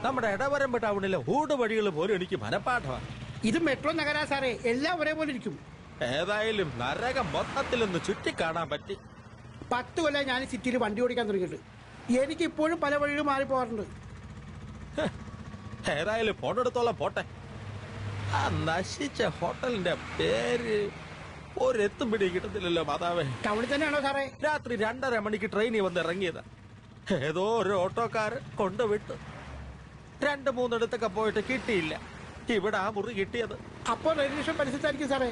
നമ്മുടെ ഇടവരമ്പ് ടൗണിലെ ഊട് വഴികൾ പോലും എനിക്ക് മനപ്പാഠമാണ്. ഇത് മെട്രോ നഗരാ സാറേ, എല്ലാം ഒരേപോലെ ഇരിക്കും. ഏതായാലും നരകം മൊത്തത്തിലൊന്ന് ചുറ്റിക്കാണാൻ പറ്റി. 10 കൊല്ലം ഞാൻ സിറ്റിയിൽ വണ്ടി ഓടിക്കാൻ തുടങ്ങിയിട്ട് എനിക്ക് ഇപ്പോഴും പല വഴികളും മാറി പോകാറുണ്ട്. ഏതായാലും ഫോണെടുത്തോളം പോട്ടെ. ആ നശിച്ച ഹോട്ടലിന്റെ പേര് ഒരെത്തും പിടി കിട്ടത്തില്ലല്ലോ മാതാവേ. ടൗണിൽ തന്നെയാണോ സാറേ? രാത്രി 2:30 മണിക്ക് ട്രെയിനിൽ വന്ന് ഇറങ്ങിയതാ. ഏതോ ഒരു ഓട്ടോക്കാര് കൊണ്ടുവിട്ടു. 2-3 ഇടത്തൊക്കെ പോയിട്ട് കിട്ടിയില്ല. ഇവിടെ ആ മുറി കിട്ടിയത്. അപ്പൊ റെയിൽവേ സ്റ്റേഷൻ പരിസരത്തായിരിക്കും സാറേ.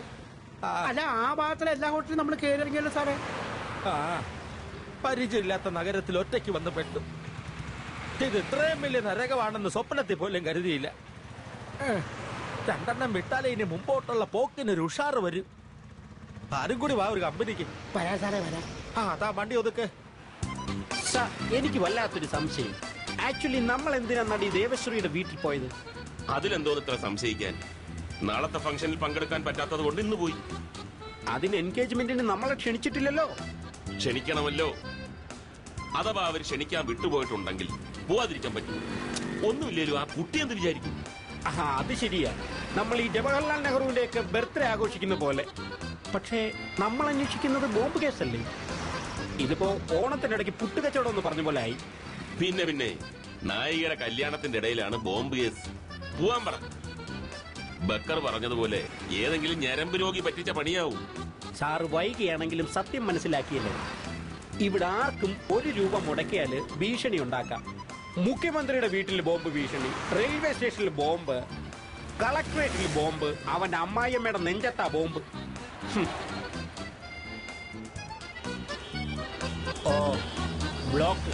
അല്ല, ആ ഭാഗത്തിലെ എല്ലാ ഹോട്ടലും നമ്മൾ കയറി ഇറങ്ങിയല്ലോ സാറേ. ആ പരിചയമില്ലാത്ത നഗരത്തിൽ ഒറ്റയ്ക്ക് വന്ന് പെട്ടു. ഇത് ഇത്രയും വലിയ നരകമാണെന്ന് സ്വപ്നത്തിൽ പോലും കരുതിയില്ല. 2 വിട്ടാലേ ഇനി മുമ്പോട്ടുള്ള പോക്കിനൊരു ഉഷാറ് വരും. ആരും കൂടി വാ ഒരു കമ്പനിക്ക്. വരാം സാറേ, വരാം. ആ അതാ വണ്ടി ഒതുക്ക്. എനിക്ക് വല്ലാത്തൊരു സംശയം. ആക്ച്വലി നമ്മൾ എന്തിനാ നടി ദേവശ്രീയുടെ വീട്ടിൽ പോയത്? അതിലെന്തോ ഇത്ര സംശയിക്കാൻ? നാളത്തെ ഫംഗ്ഷനിൽ പങ്കെടുക്കാൻ പറ്റാത്തത് കൊണ്ട് ഇന്ന് പോയി. അതിന് എൻഗേജ്മെന്റിന് നമ്മളെ ക്ഷണിച്ചിട്ടില്ലല്ലോ. ക്ഷണിക്കണമല്ലോ. അഥവാ അവർ ക്ഷണിക്കാൻ വിട്ടുപോയിട്ടുണ്ടെങ്കിൽ പോവാതിരിക്കാൻ പറ്റും. ഒന്നുമില്ലേലും ആ കുട്ടി എന്ത് വിചാരിക്കും? അത് ശരിയാ. നമ്മൾ ഈ ജവഹർലാൽ നെഹ്റുവിന്റെ ഒക്കെ ബർത്ത്ഡേ ആഘോഷിക്കുന്ന പോലെ. പക്ഷേ നമ്മൾ അന്വേഷിക്കുന്നത് ബോംബ് കേസല്ലേ? ഇതിപ്പോ ഓണത്തിനിടയ്ക്ക് പുട്ടുകച്ചവടം എന്ന് പറഞ്ഞ പോലെ ആയി. പിന്നെ നായികയുടെ കല്യാണത്തിന്റെ ഇടയിലാണ് ബോംബ് കേസ്. പോവാൻ പറ. ബക്കർ പറഞ്ഞതുപോലെ ഏതെങ്കിലും ഞരമ്പ് രോഗി പറ്റിച്ച പണിയാവും. സാറ് വൈകിയാണെങ്കിലും സത്യം മനസ്സിലാക്കിയല്ലേ? ഇവിടെ ആർക്കും 1 രൂപ മുടക്കിയാല് ഭീഷണി ഉണ്ടാക്കാം. മുഖ്യമന്ത്രിയുടെ വീട്ടിൽ ബോംബ് ഭീഷണി, റെയിൽവേ സ്റ്റേഷനിൽ ബോംബ്. കളക്ടറേറ്റിൽ ബോംബ്, അവന്റെ അമ്മായിയമ്മയുടെ നെഞ്ചത്താ bomb. Oh block.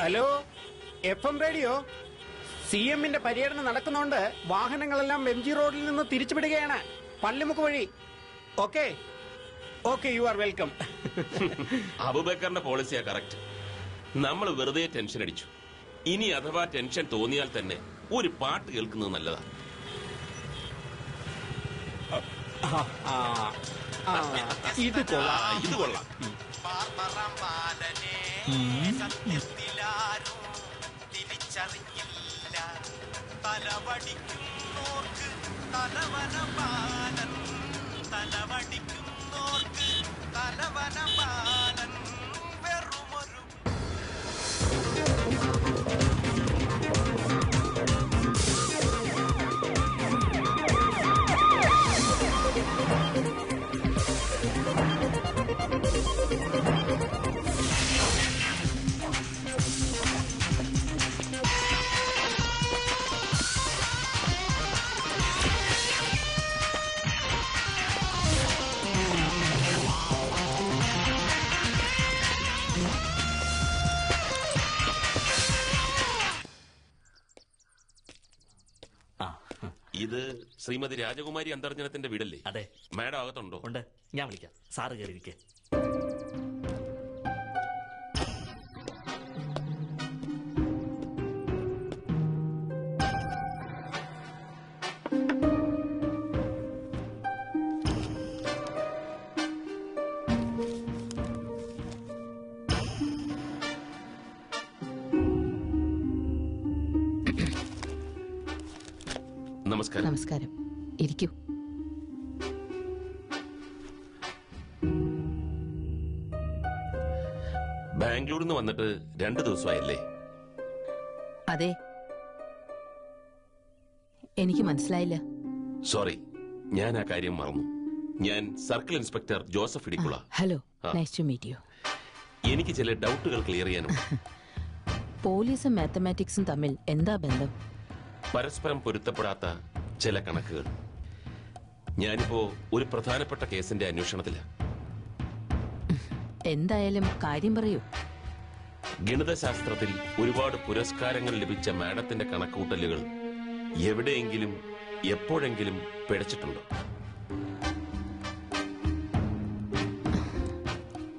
Hello, FM radio. CM-ന്റെ പര്യടനം നടക്കുന്നോണ്ട് വാഹനങ്ങളെല്ലാം MG റോഡിൽ നിന്ന് തിരിച്ചുവിടുകയാണ്, പള്ളിമുക്ക് വഴി. Okay okay, you are welcome. അബൂബക്കറിന്റെ പോളിസിയാ കറക്റ്റ്. നമ്മൾ വെറുതെ ടെൻഷൻ അടിച്ചു. ഇനി അഥവാ ടെൻഷൻ തോന്നിയാൽ തന്നെ ഒരു പാട്ട് കേൾക്കുന്നത് നല്ലതാണ്. ഇത് കൊള്ളാം, ഇത് കൊള്ളാം. തിരിച്ചറിയില്ല തലവടിക്കുന്നോർക്ക് തലവനപാലൻ, തലവടിക്കുന്നോർക്ക് തലവനപാലൻ വെറുമൊരു. ഇത് ശ്രീമതി രാജകുമാരി അന്തർജനത്തിന്റെ വീടല്ലേ? അതെ. മാഡം അകത്തുണ്ടോ? ഉണ്ട്, ഞാൻ വിളിക്കാം. സാറ് കയറിയിരിക്കെ. നമസ്കാരം. നമസ്കാരം, ഇരിക്കൂ. ബാംഗ്ലൂരിൽ നിന്ന് വന്നിട്ട് 2 ദിവസമായല്ലേ? അതെ. എനിക്ക് മനസ്സിലായില്ല. സോറി, ഞാൻ ആ കാര്യം മറന്നു. ഞാൻ circle inspector Joseph Idikkula. Hello, nice to meet you. എനിക്ക് ചില ഡൗട്ടുകൾ ക്ലിയർ ചെയ്യാനുണ്ട്. പോലീസും മാത്തമാറ്റിക്സും തമ്മിൽ എന്താ ബന്ധം? പരസ്പരം പൊരുത്തപ്പെടാത്ത ചില കണക്കുകൾ. ഞാനിപ്പോ ഒരു പ്രധാനപ്പെട്ട കേസിന്റെ അന്വേഷണത്തിലാണ്. എന്തായാലും കാര്യം പറയൂ. ഗണിതശാസ്ത്രത്തിൽ ഒരുപാട് പുരസ്കാരങ്ങൾ ലഭിച്ച മാഡത്തിന്റെ കണക്കുകൂട്ടലുകൾ എവിടെയെങ്കിലും എപ്പോഴെങ്കിലും പിഴച്ചിട്ടുണ്ടോ?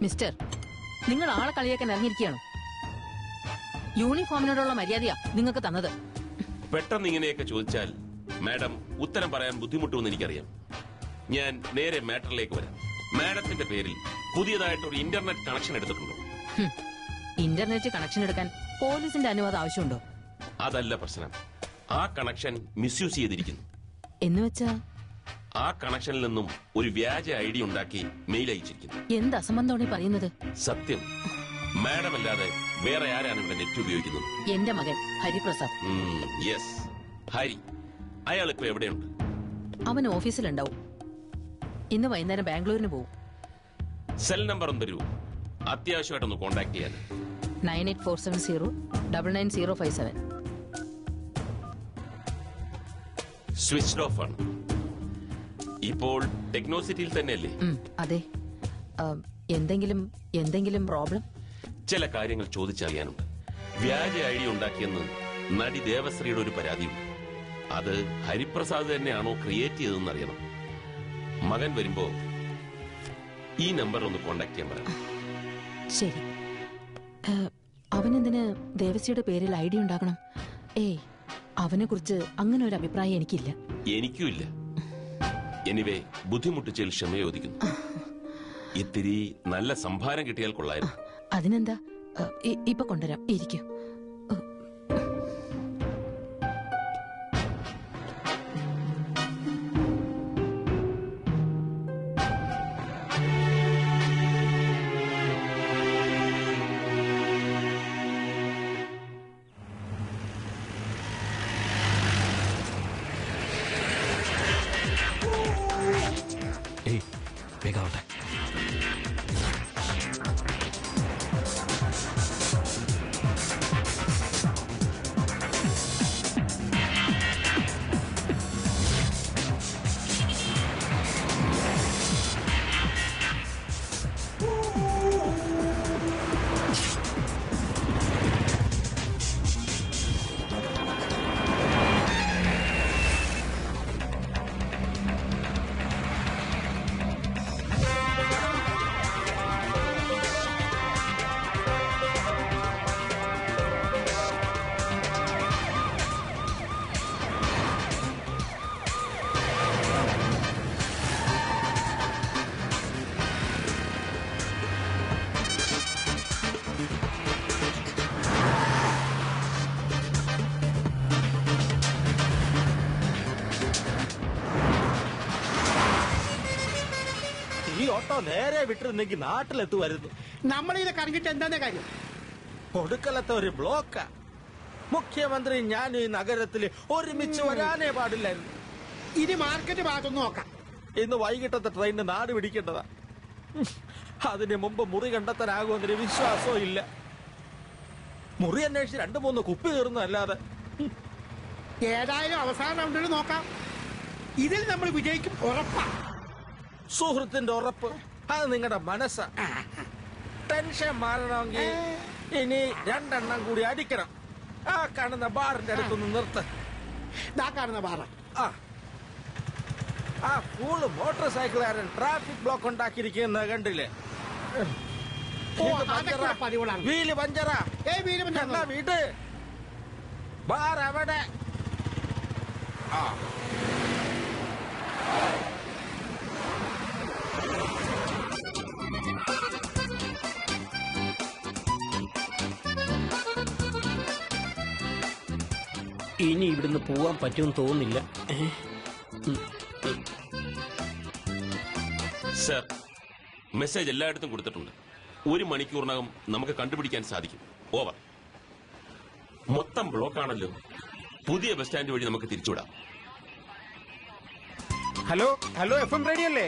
മിസ്റ്റർ, നിങ്ങൾ ആളെ കളിയാക്കാൻ ഇറങ്ങിയിരിക്കുകയാണോ? യൂണിഫോമിനോടുള്ള മര്യാദയാ നിങ്ങൾക്ക് തന്നത്. പെട്ടെന്ന് ഇങ്ങനെയൊക്കെ ചോദിച്ചാൽ മാഡം ഉത്തരം പറയാൻ ബുദ്ധിമുട്ടുമെന്ന് എനിക്കറിയാം. ഞാൻ നേരെ മാറ്ററിലേക്ക് വരാം. മാഡത്തിന്റെ പേരിൽ പുതിയതായിട്ടൊരു ഇന്റർനെറ്റ് കണക്ഷൻ എടുത്തിട്ടുണ്ടോ? ഇന്റർനെറ്റ് കണക്ഷൻ എടുക്കാൻ പോലീസിന്റെ അനുവാദം ആവശ്യമുണ്ടോ? അതല്ല പ്രശ്നം. ആ കണക്ഷൻ മിസ്യൂസ് ചെയ്തിരിക്കുന്നു. എന്നുവെച്ചാ ആ കണക്ഷനിൽ നിന്നും ഒരു വ്യാജ ID ഉണ്ടാക്കി മെയിൽ അയച്ചിരിക്കുന്നു. എന്ത് അസംബന്ധമാണ് പറയുന്നത്? സത്യം. മാഡം അല്ലാതെ വേറെ ആരാണ് ഇവിടെ നെറ്റ് ഉപയോഗിക്കുന്നത്? എന്റെ മകൻ ഹരിപ്രസാദ്. യെസ്, ഹരി. അയാൾ ഇപ്പൊ എവിടെയുണ്ട്? അവൻ ഓഫീസിലുണ്ടാവും. ഇന്ന് വൈകുന്നേരം ബാംഗ്ലൂരിന് പോകും. സെൽ നമ്പർ ഒന്ന് തരൂ, അത്യാവശ്യമായിട്ടൊന്ന് കോണ്ടാക്ട് ചെയ്യാൻ. 9847099057. സ്വിച്ച്ഡ് ഓഫ് ആണ്. ഇപ്പോൾ ടെക്നോസിറ്റിയിൽ തന്നെയല്ലേ? അതെ. എന്തെങ്കിലും പ്രോബ്ലം? ചില കാര്യങ്ങൾ ചോദിച്ചറിയാനുണ്ട്. വ്യാജ ID ഉണ്ടാക്കിയെന്ന് നടി ദേവശ്രീയുടെ ഒരു പരാതിയുണ്ട്. അത് ഹരിപ്രസാദ് തന്നെയാണോ ക്രിയേറ്റ് ചെയ്തതെന്ന് അറിയണം. മകൻ വരുമ്പോ ഈ നമ്പർ ഒന്ന് കോണ്ടാക്ട് ചെയ്യാൻ പറയാം. ശരി. അവനെന്തിന് ദേവസ്യയുടെ പേരിൽ ID ഉണ്ടാക്കണം? ഏയ്, അവനെ കുറിച്ച് അങ്ങനെ ഒരു അഭിപ്രായം എനിക്കില്ല. എനിക്കും ഇല്ല. എനിവേ, ബുദ്ധിമുട്ടിച്ചതിൽ ക്ഷമ ചോദിക്കുന്നു. ഇത്തിരി നല്ല സംഭാരം കിട്ടിയാൽ കൊള്ളായിരുന്നു. അതിനെന്താ, ഇപ്പൊ കൊണ്ടുവരാം, ഇരിക്കൂ. വേഗാവട്ടെ. ഈ ഓട്ടോ നേരെ വിട്ടിരുന്നെങ്കിൽ നാട്ടിലെത്തുമായിരുന്നു. നമ്മളിത് കറങ്ങിട്ട് എന്താ കാര്യം? ഒടുക്കലത്തെ ഒരു ബ്ലോക്കാ. മുഖ്യമന്ത്രി ഞാൻ ഈ നഗരത്തിൽ ഒരുമിച്ച് വരാനേ പാടില്ലായിരുന്നു. ഇനി മാർക്കറ്റ് ഭാഗത്തൊന്നും നോക്കാം. ഇന്ന് വൈകിട്ടത്തെ ട്രെയിനിന് നാട് പിടിക്കേണ്ടതാ. അതിന് മുമ്പ് മുറി കണ്ടെത്താനാകുമെന്നൊരു വിശ്വാസവും ഇല്ല. മുറി അന്വേഷിച്ച് 2-3 കുപ്പി തീർന്നല്ലാതെ. ഏതായാലും അവസാന റൗണ്ടിൽ നോക്കാം. ഇതിൽ നമ്മൾ വിജയിക്കും ഉറപ്പാ. സുഹൃത്തിന്റെ ഉറപ്പ് അത് നിങ്ങളുടെ മനസ്സാ. ടെൻഷൻ മാറണമെങ്കിൽ ഇനി 2 എണ്ണം കൂടി അടിക്കണം. ആ കാണുന്ന ബാറിന്റെ അടുത്തൊന്ന് നിർത്ത്. കാണുന്ന ബാറ്. ആ ഫുള്ള് മോട്ടോർ സൈക്കിളുകാരൻ ട്രാഫിക് ബ്ലോക്ക് ഉണ്ടാക്കിയിരിക്കുന്നത് കണ്ടില്ലേ? വീല് പഞ്ചറാ. വീട് ബാർ അവിടെ. ഇനി ഇവിടുന്ന് പോവാൻ പറ്റുമെന്ന് തോന്നുന്നില്ല. സർ, മെസ്സേജ് എല്ലായിടത്തും കൊടുത്തിട്ടുണ്ട്. 1 മണിക്കൂറിനകം നമുക്ക് കണ്ടുപിടിക്കാൻ സാധിക്കും. ഓവർ. മൊത്തം ബ്ലോക്കാണല്ലോ. പുതിയ ബസ് സ്റ്റാൻഡ് വഴി നമുക്ക് തിരിച്ചുവിടാം. ഹലോ ഹലോ, FM റേഡിയോ അല്ലേ?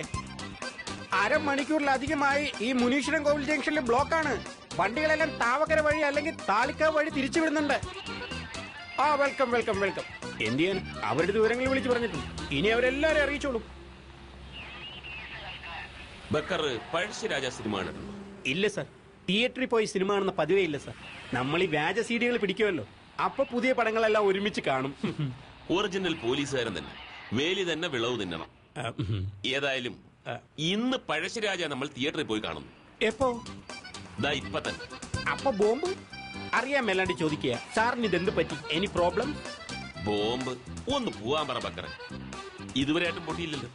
അരമണിക്കൂറിലധികമായി ഈ മുനീശ്വരൻ കോവിൽ ജംഗ്ഷനിൽ ബ്ലോക്കാണ്. വണ്ടികളെല്ലാം താവക്കര വഴി അല്ലെങ്കിൽ താളിക്കാവ് വഴി തിരിച്ചുവിടുന്നുണ്ട്. Welcome welcome welcome. എന്ത് ചെയ്യാൻ, അവരുടെ വിവരങ്ങൾ വിളിച്ചു പറഞ്ഞിട്ടുണ്ട്. ഇനി അവരെല്ലാരും അറിയിച്ചോളും. ബക്കർ പഴശ്ശിരാജ സിനിമ ആണ്? ഇല്ല സർ, തിയേറ്ററിൽ പോയി സിനിമ കാണുന്ന പതിവേ ഇല്ല സർ. നമ്മൾ ഈ വ്യാജ സീഡികൾ പിടിക്കുമല്ലോ, അപ്പൊ പുതിയ പടങ്ങളെല്ലാം ഒരുമിച്ച് കാണും. ഒറിജിനൽ പോലീസുകാരൻ തന്നെ, വേലി തന്നെ വിളവ് തിന്നണം. ഏതായാലും ഇന്ന് പഴശ്ശിരാജ നമ്മൾ തിയേറ്ററിൽ പോയി കാണുന്നു. എപ്പോ? ഇപ്പൊ തന്നെ. അപ്പൊ ബോംബ് അറിയാൻ മേലാണ്ട് ചോദിക്കുക. സാറിന് ഇതെന്ത് പറ്റി? Any problem? ബോംബ് ഒന്ന് പോവാൻ പറ ബക്കറെ. ഇതുവരെയായിട്ടും പൊട്ടിയില്ലല്ലോ.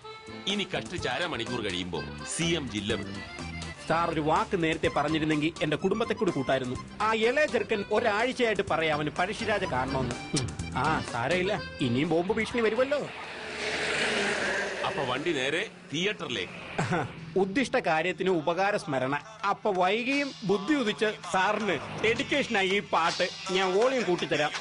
ഇനി കഷ്ടിച്ച് 1/2 മണിക്കൂർ കഴിയുമ്പോ CM ജില്ല വിടും. സാർ ഒരു വാക്ക് നേരത്തെ പറഞ്ഞിരുന്നെങ്കിൽ എന്റെ കുടുംബത്തെ കൂടി കൂട്ടായിരുന്നു. ആ ഇളയ ചെറുക്കൻ ഒരാഴ്ചയായിട്ട് പറയാം അവന് പഴശ്ശിരാജ കാണണമെന്ന്. സാരമില്ല, ഇനിയും ബോംബ് ഭീഷണി വരുമല്ലോ. അപ്പൊ വണ്ടി നേരെ തിയേറ്ററിലേക്ക്. ഉദ്ദിഷ്ട കാര്യത്തിന് ഉപകാര സ്മരണ. അപ്പൊ വൈകിയും ബുദ്ധി ഉദിച്ച് സാറിന് ഡെഡിക്കേഷനായി ഈ പാട്ട് ഞാൻ വോളിയം കൂട്ടിത്തരാം.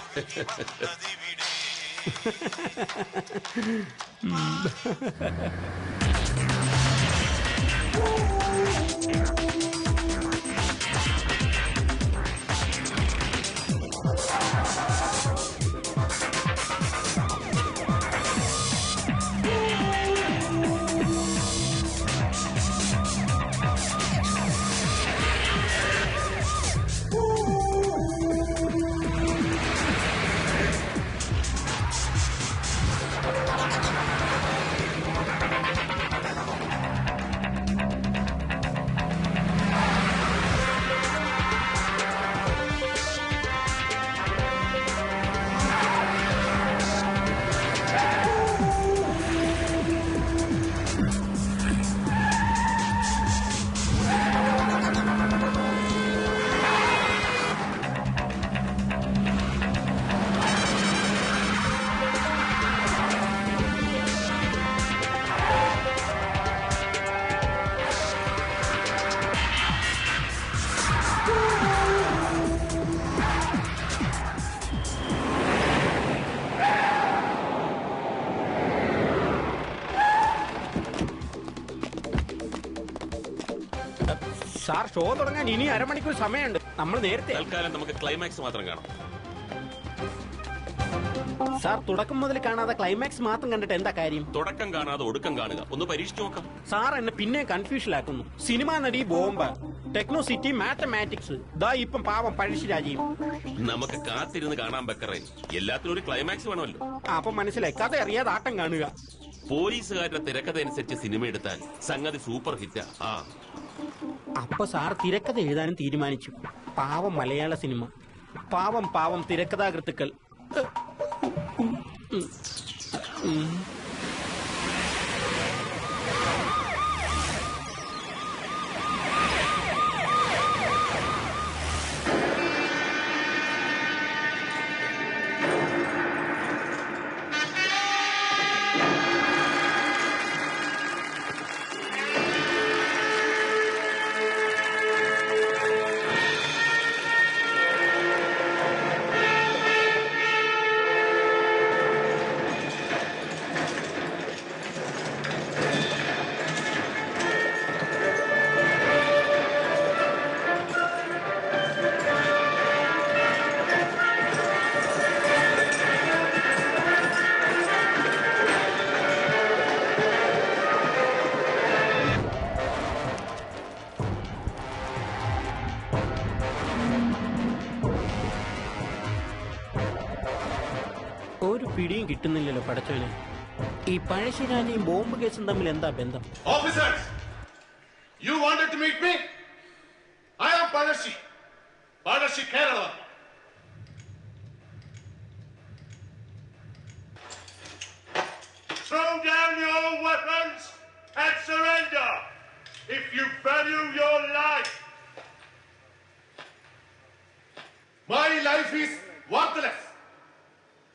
സാർ, ഷോ തുടങ്ങാൻ ഇനി 1/2 മണിക്കൂർ സമയമുണ്ട്. നമ്മൾ നേരത്തെ തൽക്കാലം നമുക്ക് ക്ലൈമാക്സ് മാത്രം കാണാം. സാർ, തുടക്കം മുതൽ കാണാതെ ക്ലൈമാക്സ് മാത്രം കണ്ടിട്ട് എന്താ കാര്യം? തുടക്കം കാണാതെ ഒടുക്കം കാണുക. ഒന്ന് പരീക്ഷിച്ചു നോക്കാം. സാർ എന്നെ പിന്നെ കൺഫ്യൂഷനാക്കുന്നു. സിനിമാ നടി ബോംബ്, ടെക്നോ സിറ്റി മാത്തമാറ്റിക്സ്, ഇപ്പം പാവം പഴശ്ശിരാജയും. നമുക്ക് കാത്തിരുന്ന് കാണാൻ ബക്കറേ. എല്ലാത്തിനും ഒരു ക്ലൈമാക്സ് വേണമല്ലോ. അപ്പൊ മനസ്സിലായി, കഥ അറിയാതെ ആട്ടം കാണുക. പോലീസുകാരുടെ തിരക്കഥ അനുസരിച്ച് സിനിമ എടുത്താൽ സംഗതി സൂപ്പർ ഹിറ്റാ. അപ്പൊ സാർ തിരക്കഥ എഴുതാനും തീരുമാനിച്ചു. പാവം മലയാള സിനിമ, പാവം പാവം തിരക്കഥാകൃത്തുക്കൾ. കിട്ടുന്നില്ലല്ലോ പടച്ചോനെ. ഈ പഴശ്ശിരാജയും ബോംബ് കേസും തമ്മിൽ എന്താ ബന്ധം? Officers, you wanted to meet me? I am Palashi. Palashi Kerala. Throw down your weapons and surrender if you value your life. My life is worthless.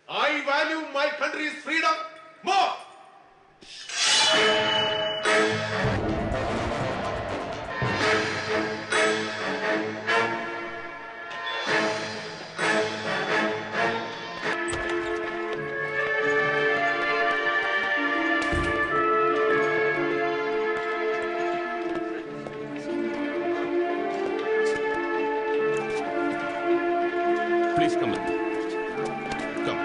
I value my country's freedom more. Please come with me. Come.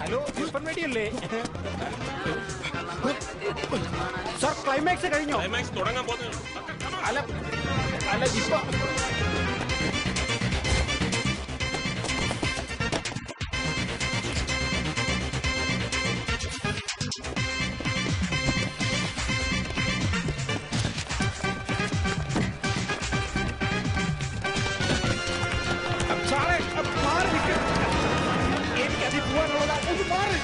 Hello, FM radio അല്ലേ? സർ, ക്ലൈമാക്സ് കഴിഞ്ഞോ? ക്ലൈമാക്സ് തുടങ്ങാൻ പോകുന്നു. അല്ല അല്ല ഇപ്പൊ സാറേ, മാറി നിൽക്ക്. എനിക്കതിൽ പോകാനുള്ളതാ. ഒന്ന് മാറി.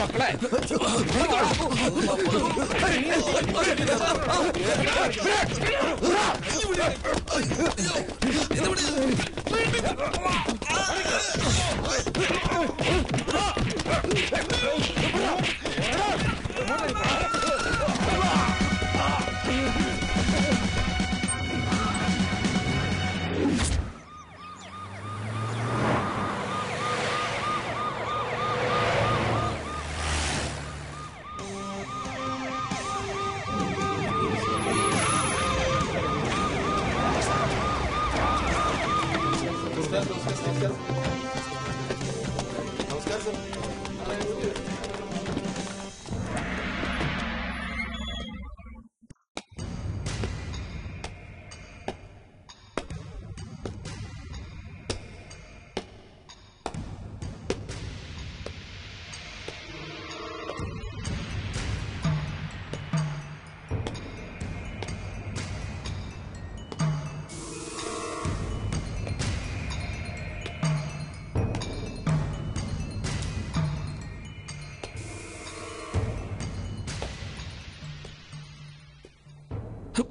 മക്കളെ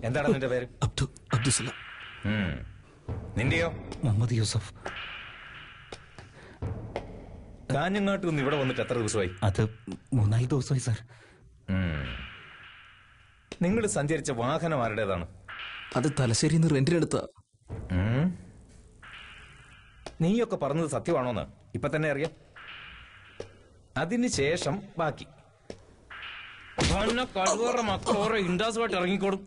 എന്താണ് നിന്റെ പേര്? അബ്ദുസലാം. നിന്റെയോ? മുഹമ്മദ് യൂസഫ്. കാഞ്ഞങ്ങാട്ട് നിന്ന് ഇവിടെ വന്നിട്ട് എത്ര ദിവസമായി? അത് 3-4 ദിവസമായി സാർ. നിങ്ങൾ സഞ്ചരിച്ച വാഹനം ആരുടേതാണ്? അത് തലശ്ശേരിയിൽ നിന്ന് റെന്റിനെടുത്ത. നീയൊക്കെ പറഞ്ഞത് സത്യമാണോന്ന് ഇപ്പൊ തന്നെ അറിയാം. അതിനുശേഷം ബാക്കി കഴിവറ മക്കൾ ഓരോ ഇൻഡാസുമായിട്ട് ഇറങ്ങിക്കോടും.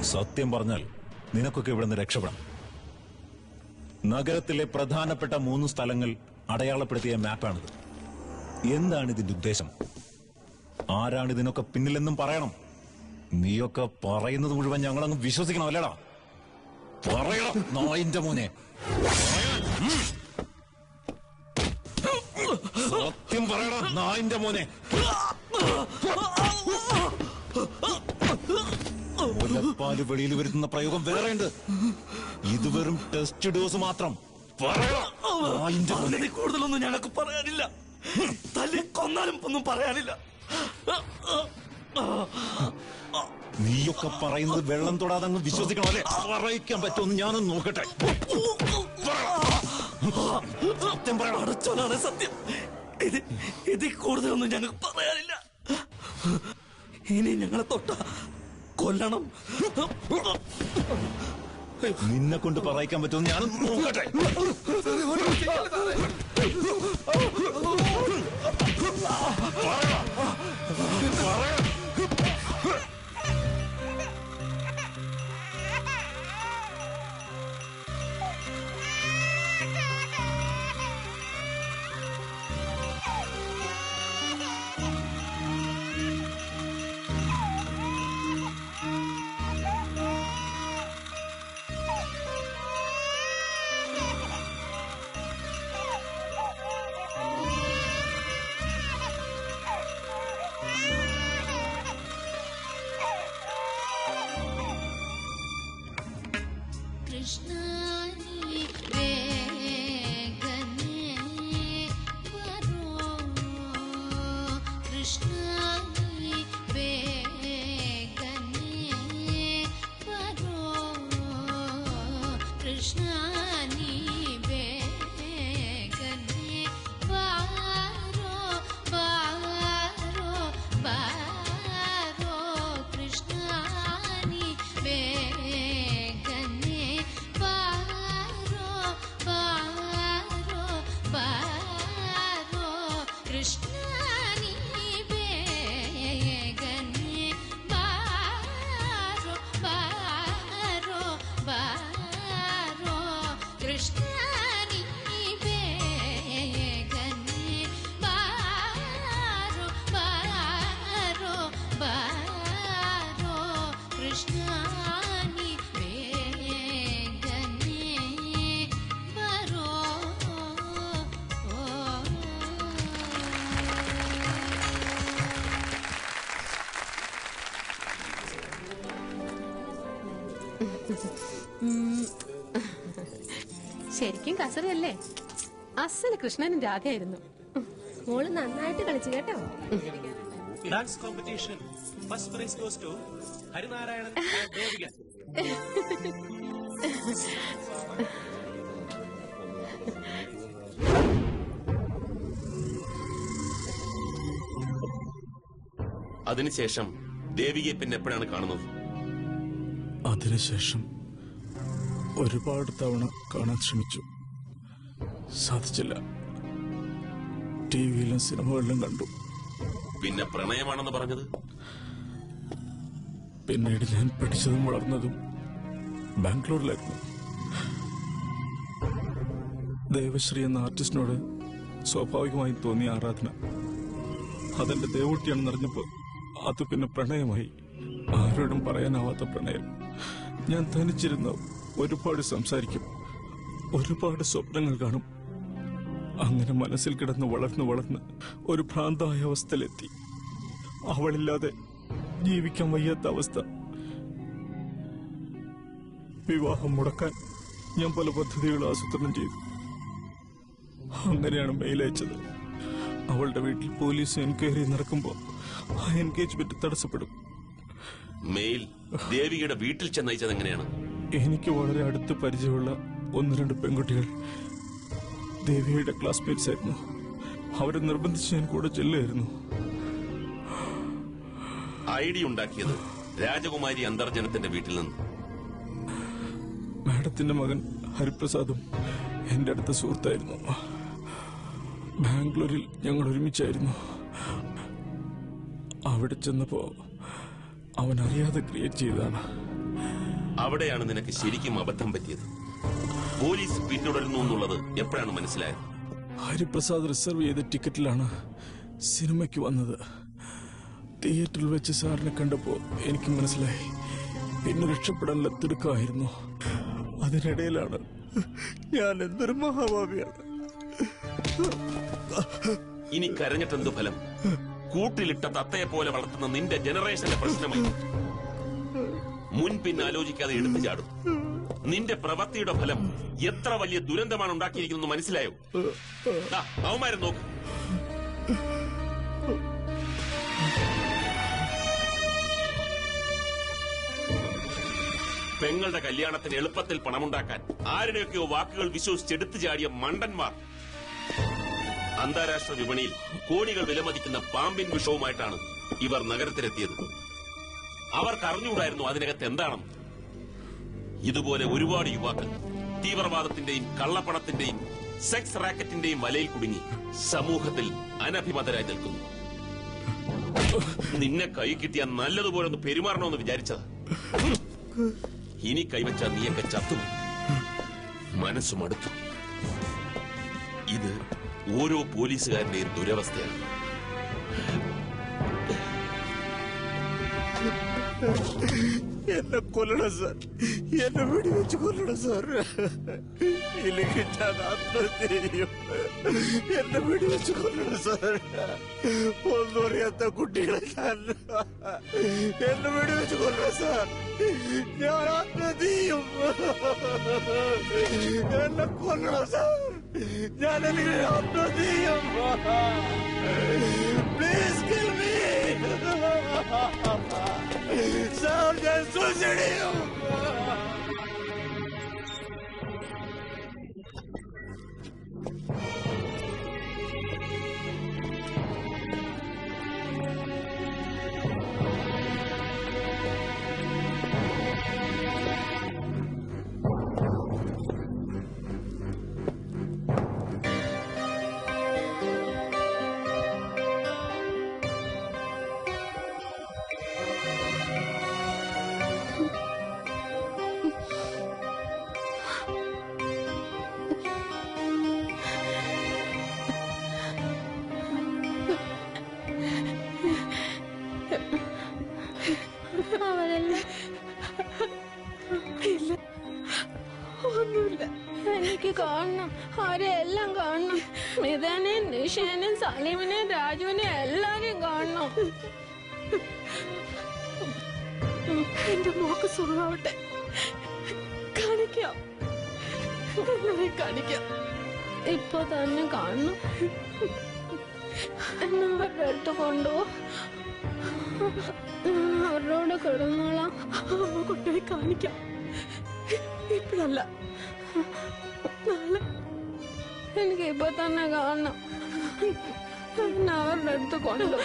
സത്യം പറഞ്ഞാൽ നിനക്കൊക്കെ ഇവിടെ നിന്ന് രക്ഷപ്പെടാം. നഗരത്തിലെ പ്രധാനപ്പെട്ട 3 സ്ഥലങ്ങൾ അടയാളപ്പെടുത്തിയ മാപ്പാണിത്. എന്താണ് ഇതിന്റെ ഉദ്ദേശം? ആരാണ് ഇതിനൊക്കെ പിന്നിലെന്നും പറയണം. നീയൊക്കെ പറയുന്നത് മുഴുവൻ ഞങ്ങളങ്ങ് വിശ്വസിക്കണം അല്ലേടാ? പറയണം നായിന്റെ മോനെ. സത്യം പറയണം നായിന്റെ മോനെ. മുലപ്പാല് വെളിയിൽ വരുത്തുന്ന പ്രയോഗം വേറെയുണ്ട്. ഇത് വെറും ടെസ്റ്റ് ഡോസ് മാത്രം. കൂടുതലൊന്നും ഞങ്ങൾക്ക് പറയാനില്ല. തല്ലി കൊന്നാലും ഒന്നും പറയാനില്ല. നീയൊക്കെ പറയുന്നത് വെള്ളം തൊടാതെ അങ്ങ് വിശ്വസിക്കണം അല്ലേ? പറയിക്കാൻ പറ്റുമെന്ന് ഞാനൊന്ന് നോക്കട്ടെ. സത്യം പറയണം. അടച്ചോനാണ് സത്യം. ഇതിൽ കൂടുതലൊന്നും ഞങ്ങൾക്ക് പറയാനില്ല. ഇനി ഞങ്ങളെ തൊട്ട കൊല്ലണം. നിന്നെ കൊണ്ട് പറയിക്കാൻ പറ്റുമെന്ന് ഞാനൊന്ന് നോക്കട്ടെ. ശരിക്കും കസറിയല്ലേ? അസല് കൃഷ്ണനും രാധയായിരുന്നു. മോള് നന്നായിട്ട് കളിച്ചു കേട്ടോ. Dance competition first prize goes to Harinarayanan Devika. അതിനുശേഷം ദേവികയെ പിന്നെ എപ്പോഴാണ് കാണുന്നത്? അതിനുശേഷം ഒരുപാട് തവണ കാണാൻ ശ്രമിച്ചു, സാധിച്ചില്ല. ടിവിയിലും സിനിമകളിലും കണ്ടു. പിന്നെ പ്രണയമാണെന്ന് പറഞ്ഞത്? പിന്നീട് ഞാൻ പഠിച്ചതും വളർന്നതും ബാംഗ്ലൂരിലായിരുന്നു. ദേവശ്രീ എന്ന ആർട്ടിസ്റ്റിനോട് സ്വാഭാവികമായി തോന്നിയ ആരാധന അതെന്റെ ദേവൂട്ടിയാണെന്ന് അറിഞ്ഞപ്പോൾ അത് പിന്നെ പ്രണയമായി. ആരോടും പറയാനാവാത്ത പ്രണയം. ഞാൻ തനിച്ചിരുന്ന് ഒരുപാട് സംസാരിക്കും, ഒരുപാട് സ്വപ്നങ്ങൾ കാണും. അങ്ങനെ മനസ്സിൽ കിടന്ന് വളർന്ന് ഒരു ഭ്രാന്തായ അവസ്ഥയിലെത്തി. അവളില്ലാതെ ജീവിക്കാൻ വയ്യാത്ത അവസ്ഥ. വിവാഹം മുടക്കാൻ ഞാൻ പല പദ്ധതികൾ ആസൂത്രണം ചെയ്തു. അങ്ങനെയാണ് മെയിൽ അയച്ചത്. അവളുടെ വീട്ടിൽ പോലീസ് എൻക്വയറി നടക്കുമ്പോൾ ആ എൻഗേജ്മെന്റ് തടസ്സപ്പെടും. മെയിൽ ദേവികയുടെ വീട്ടിൽ ചെന്നയച്ചത് എങ്ങനെയാണ്? എനിക്ക് വളരെ അടുത്ത് പരിചയമുള്ള 1-2 പെൺകുട്ടികൾ ദേവിയുടെ ക്ലാസ്മേറ്റ്സ് ആയിരുന്നു. അവരെ നിർബന്ധിച്ച് ഞാൻ കൂടെ ചെല്ലുമായിരുന്നു. ഐഡി ഉണ്ടാക്കിയത് രാജകുമാരി അന്തർജനത്തിന്റെ വീട്ടിൽ നിന്ന്. മാഡത്തിന്റെ മകൻ ഹരിപ്രസാദും എന്റെ അടുത്ത സുഹൃത്തായിരുന്നു. ബാംഗ്ലൂരിൽ ഞങ്ങൾ ഒരുമിച്ചായിരുന്നു. അവിടെ ചെന്നപ്പോ അവൻ അറിയാതെ ക്രിയേറ്റ് ചെയ്തതാണ്. അവിടെയാണ് നിനക്ക് ശരിക്കും അബദ്ധം പറ്റിയത്. പോലീസ് പിന്തുടരുന്നു എന്നുള്ളത് എപ്പോഴാണ് മനസ്സിലായത്? ഹരിപ്രസാദ് റിസർവ് ചെയ്ത ടിക്കറ്റിലാണ് സിനിമയ്ക്ക് വന്നത്. തിയേറ്ററിൽ വെച്ച് സാറിനെ കണ്ടപ്പോ എനിക്ക് മനസ്സിലായി പിന്നെ രക്ഷപ്പെടാനുള്ള തിടുക്കമായിരുന്നു. അതിനിടയിലാണ് ഞാൻ എന്തൊരു മഹാഭാവിയാണ്. ഇനി കരഞ്ഞിട്ടെന്തു ഫലം? കൂട്ടിലിട്ട തത്തയെ പോലെ വളർത്തുന്ന നിന്റെ ജനറേഷന്റെ പ്രശ്നമായി. മുൻപിൻ ആലോചിക്കാതെ എടുത്തു ചാടും. നിന്റെ പ്രവൃത്തിയുടെ ഫലം എത്ര വലിയ ദുരന്തമാണ് ഉണ്ടാക്കിയിരിക്കുന്നത് മനസ്സിലായോ? അവന്മാരെ നോക്ക്. പെങ്ങളുടെ കല്യാണത്തിന് എളുപ്പത്തിൽ പണമുണ്ടാക്കാൻ ആരുടെയൊക്കെയോ വാക്കുകൾ വിശ്വസിച്ചെടുത്തു ചാടിയ മണ്ടന്മാർ അന്താരാഷ്ട്ര വിപണിയിൽ കോടികൾ വിലമതിക്കുന്ന പാമ്പിൻ വിഷവുമായിട്ടാണ് ഇവർ നഗരത്തിലെത്തിയത്. അവർക്ക് അറിഞ്ഞുകൂടായിരുന്നു അതിനകത്ത് എന്താണെന്ന്. ഇതുപോലെ ഒരുപാട് യുവാക്കൾ തീവ്രവാദത്തിന്റെയും കള്ളപ്പണത്തിന്റെയും സെക്സ് റാക്കറ്റിന്റെയും വലയിൽ കുടുങ്ങി സമൂഹത്തിൽ അനഭിമതരായി നിൽക്കുന്നു. നിന്നെ കൈ കിട്ടിയ നല്ലതുപോലെ ഒന്ന് പെരുമാറണമെന്ന് വിചാരിച്ചത്. ഇനി കൈവച്ച നീയൊക്കെ ചത്തു. മനസ്സും അടുത്തു. ഇത് ഓരോ പോലീസുകാരന്റെയും ദുരവസ്ഥയാണ്. എന്നെ കൊല്ലണം സാർ, എന്നെ വെടിവെച്ച് കൊല്ലണം സാർ. ഇല്ലെങ്കിൽ ഞാൻ ആത്മഹത്യ ചെയ്യും. എന്നെ വെടിവെച്ച് കൊല്ലണം സാർ. ഒന്നും അറിയാത്ത കുട്ടികളെ ഞാൻ എന്നെ വെടിവെച്ച് കൊല്ലണം സാർ. ഞാൻ ആത്മഹത്യ ചെയ്യും. എന്നെ കൊല്ലണം സാർ. ഞാൻ അല്ലെങ്കിൽ ആത്മഹത്യ ചെയ്യും. Please kill me sir. ഞാൻ സൂസൈഡ് ചെയ്യും. ഒന്നുമില്ല. എനിക്ക് കാണണം, അവരെല്ലാം കാണണം. മിതാനെയും നിഷേനെയും സലീമിനെയും രാജുവിനെയും എല്ലാരെയും കാണണം. എന്റെ മോക്ക് സുഖമാവട്ടെ. കാണിക്കാം, കാണിക്കാം. ഇപ്പൊ തന്നെ കാണണം. എന്നെ അവരുടെ അടുത്ത് കൊണ്ടുപോ. അവരോട് കിടന്നോളാം. കൊണ്ടുപോയി കാണിക്കാം. ഇപ്പോഴല്ല, നാളെ. എനിക്ക് ഇപ്പൊ തന്നെ കാണണം. എന്നെ അവരുടെ അടുത്ത് കൊണ്ടുപോ.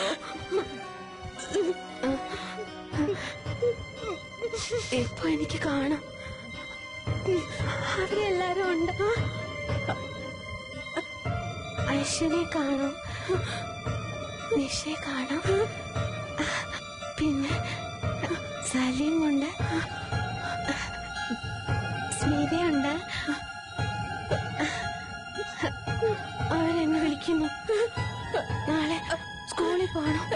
ഇപ്പൊ എനിക്ക് കാണാം. അവരെല്ലാരും ഉണ്ട്. ഐശ്വര്യെ കാണാം, നിഷയെ കാണാം, പിന്നെ സലീമുണ്ട്, സ്മിതയുണ്ട്. അവരെന്നെ വിളിക്കുന്നു. നാളെ സ്കൂളിൽ പോകണം.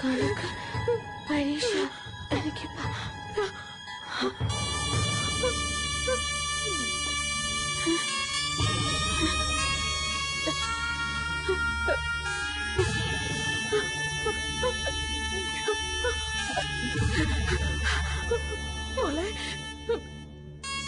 കണക്ക് പരീക്ഷ. എനിക്ക് മോളെ, മോളെ,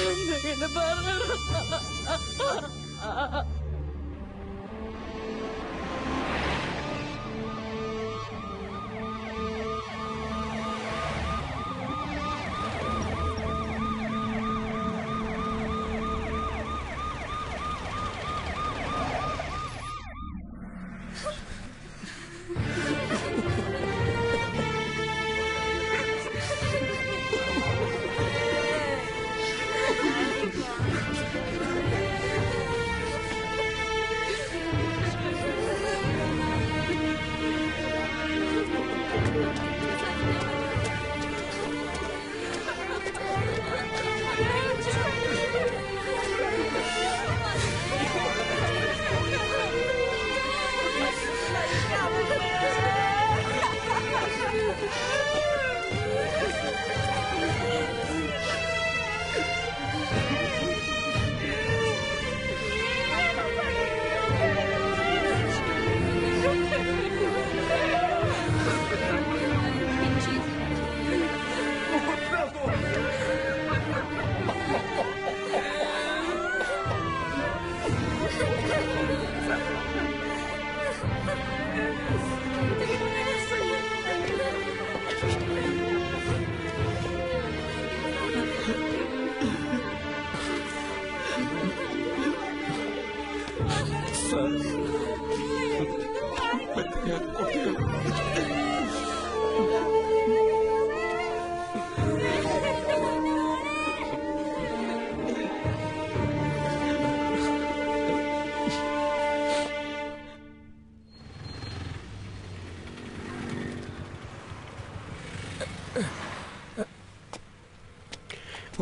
എന്തെങ്കിലും പറയണം.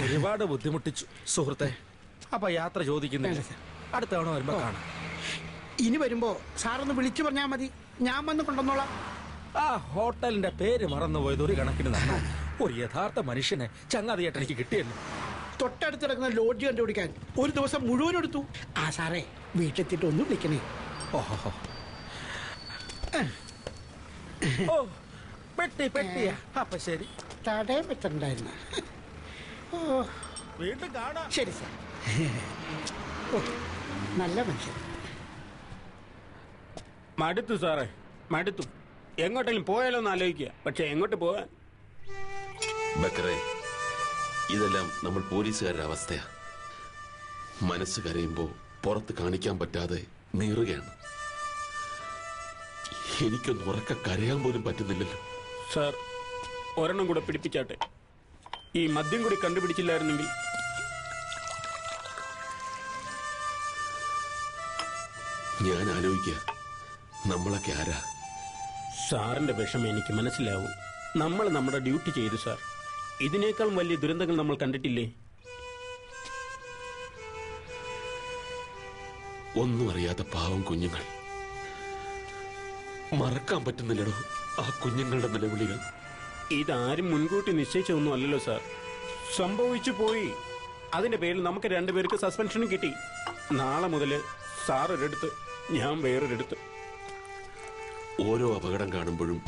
ഒരുപാട് ബുദ്ധിമുട്ടിച്ചു സുഹൃത്തെ. അപ്പൊ യാത്ര ചോദിക്കുന്നില്ല. അടുത്ത തവണ വരുമ്പോ കാണാം. ഇനി വരുമ്പോ സാറൊന്ന് വിളിച്ചു പറഞ്ഞാ മതി, ഞാൻ വന്ന് കൊണ്ടുവന്നോളാം. ആ ഹോട്ടലിന്റെ പേര് മറന്നുപോയത് ഒരു കണക്കിന് നന്നു. ഒരു യഥാർത്ഥ മനുഷ്യനെ ചങ്ങാതിയായിട്ട് എനിക്ക് കിട്ടിയല്ലോ. തൊട്ടടുത്ത് കിടക്കുന്ന ലോഡ്ജ് കണ്ടുപിടിക്കാൻ ഒരു ദിവസം മുഴുവൻ എടുത്തു. ആ സാറേ, വീട്ടിലെത്തിയിട്ട് ഒന്ന് വിളിക്കണേ. ഓഹോ, ഓ പെട്ടി പെട്ടിയാ. അപ്പൊ ശരി, തടയാൻ പറ്റുന്നുണ്ടായിരുന്ന. വീണ്ടും കാണാം. ശരി സാർ. ഓ, നല്ല മനുഷ്യൻ. മടുത്തു സാറേ, മടുത്തു. എങ്ങോട്ടെങ്കിലും പോയാലോ എന്ന് ആലോചിക്കുക. പക്ഷെ എങ്ങോട്ട് പോകാൻ? ബക്കറെ, ഇതെല്ലാം നമ്മൾ പോലീസുകാരുടെ അവസ്ഥയാ. മനസ്സ് കരയുമ്പോ പുറത്ത് കാണിക്കാൻ പറ്റാതെ നീറുകയാണ്. എനിക്കൊന്ന് ഉറക്ക കരയാൻ പോലും പറ്റുന്നില്ലല്ലോ. സാർ, ഒരെണ്ണം കൂടെ പിടിപ്പിച്ചാട്ടെ. ഈ മദ്യം കൂടി കണ്ടുപിടിച്ചില്ലായിരുന്നെങ്കിൽ. ഞാൻ ആലോചിക്കുക, നമ്മളൊക്കെ ആരാ? സാറിന്റെ വിഷമം എനിക്ക് മനസ്സിലാവും. നമ്മൾ നമ്മുടെ ഡ്യൂട്ടി ചെയ്തു സാർ. ഇതിനേക്കാൾ വലിയ ദുരന്തങ്ങൾ നമ്മൾ കണ്ടിട്ടില്ലേ? ഒന്നും അറിയാത്ത പാവം കുഞ്ഞുങ്ങൾ. മറക്കാൻ പറ്റുന്നില്ലടോ ആ കുഞ്ഞുങ്ങളുടെ നിലവിളികൾ. ഇതാരും മുൻകൂട്ടി നിശ്ചയിച്ചതൊന്നും അല്ലല്ലോ സാർ. സംഭവിച്ചു പോയി. അതിന്റെ പേരിൽ നമുക്ക് രണ്ടുപേർക്ക് സസ്പെൻഷനും കിട്ടി. നാളെ മുതൽ സാർ ഒരിടത്ത്, ഞാൻ വേറൊരിടത്ത്. ഓരോ അപകടം കാണുമ്പോഴും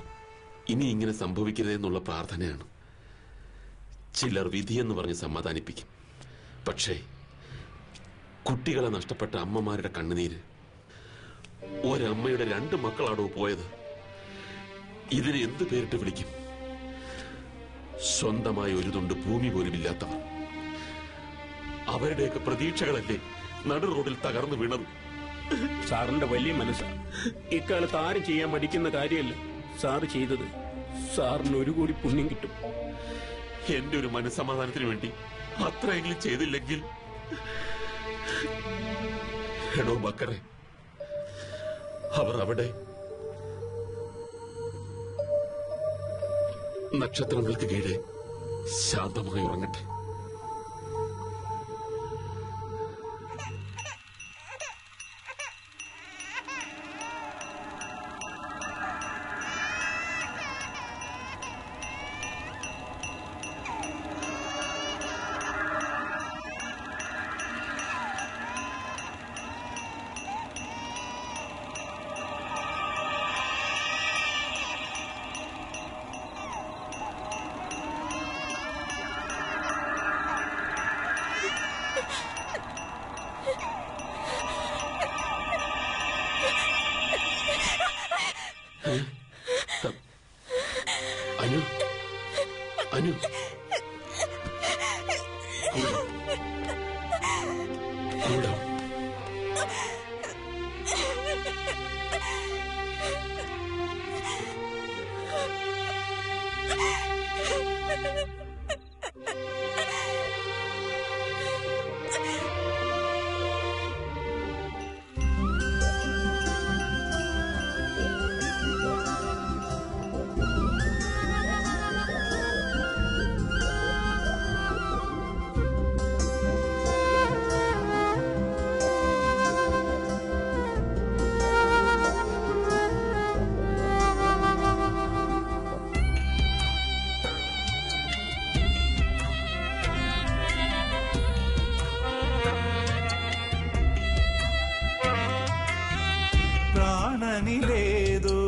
ഇനി ഇങ്ങനെ സംഭവിക്കരുതെന്നുള്ള പ്രാർത്ഥനയാണ്. ചിലർ വിധിയെന്ന് പറഞ്ഞ് സമാധാനിപ്പിക്കും. പക്ഷേ കുട്ടികളെ നഷ്ടപ്പെട്ട അമ്മമാരുടെ കണ്ണുനീര്. ഒരമ്മയുടെ 2 മക്കളാണോ പോയത്? ഇതിന് എന്ത് പേരിട്ട് വിളിക്കും? സ്വന്തമായി ഒരു തുണ്ട് ഭൂമി പോലും ഇല്ലാത്തവർ. അവരുടെയൊക്കെ പ്രതീക്ഷകളല്ലേ നടു റോഡിൽ തകർന്നു വീണത്. സാറിന്റെ വലിയ മനസ്സ്. ഇക്കാലത്ത് ആരും ചെയ്യാൻ മടിക്കുന്ന കാര്യമല്ല സാറ് ചെയ്തത്. സാറിന് 1 കോടി പുണ്യം കിട്ടും. എന്റെ ഒരു മനസ്സമാധാനത്തിന് വേണ്ടി അത്രയെങ്കിലും ചെയ്തില്ലെങ്കിൽ. എടോ ബക്കറെ, അവർ അവിടെ നക്ഷത്രങ്ങൾക്ക് കീഴെ ശാന്തമായി ഉറങ്ങട്ടെ. അനു, അനു, കൂടാ. പ്രാണനിലേതോ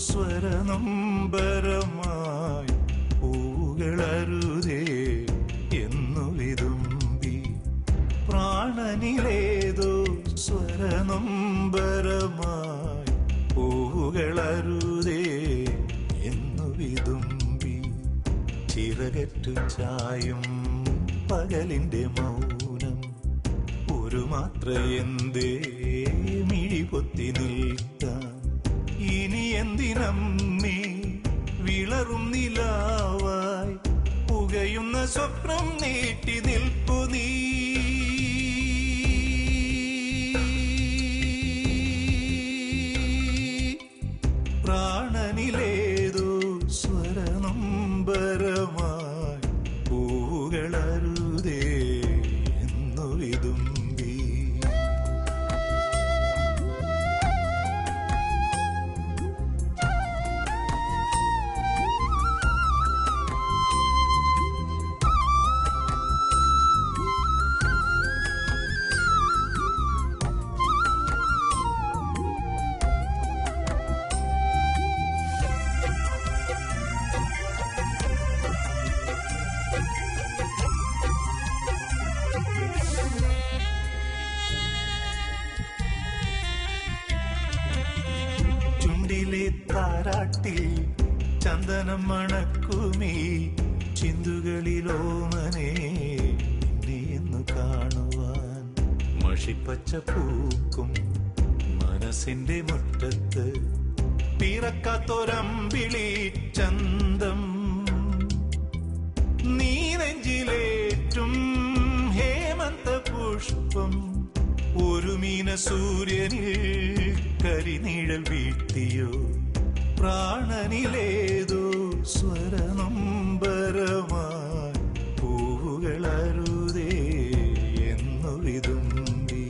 സ്വരനൊമ്പരമായി പൂകളരുതേ എന്നു വിതുമ്പി. പ്രാണനിലേതോ സ്വരനൊമ്പരമായി പൂകളരുതേ എന്നു വിതുമ്പി. ചിറകറ്റു ചായും പകലിന്റെ മൗനം ഒരു മാത്ര എന്തേ മിഴി പൊത്തി നിൽക്കാം. ഇനി എന്തിനമ്മേ വിളറും നിലാവായി പുകയുന്ന സ്വപ്നം നീട്ടി നിൽപ്പു നീ. പ്രാണനിലേതോ സ്വരനൊമ്പരമായി പൂവുകളരുതേ എന്നു വിതുമ്പി. ചുണ്ടിലെ താരാട്ടിൽ ചന്ദനം മണക്കുമീ ചിന്തുകളിലോമനെ നിന്നെയെന്നു കാണുവാൻ. മഷിപ്പച്ച പൂക്കും മനസ്സിന്റെ മുറ്റത്ത് പിറക്കാത്തൊരമ്പിളി ചന്തം. നീ നെഞ്ചിലേറ്റും ഹേമന്ത പുഷ്പം ഒരു മീന സൂര്യനിൽ കരിനിഴൽ വീഴ്ത്തിയോ. പ്രാണനിലേതോ സ്വരനൊമ്പരമായി പൂവുകളരുതേ എന്നു വിതുമ്പി.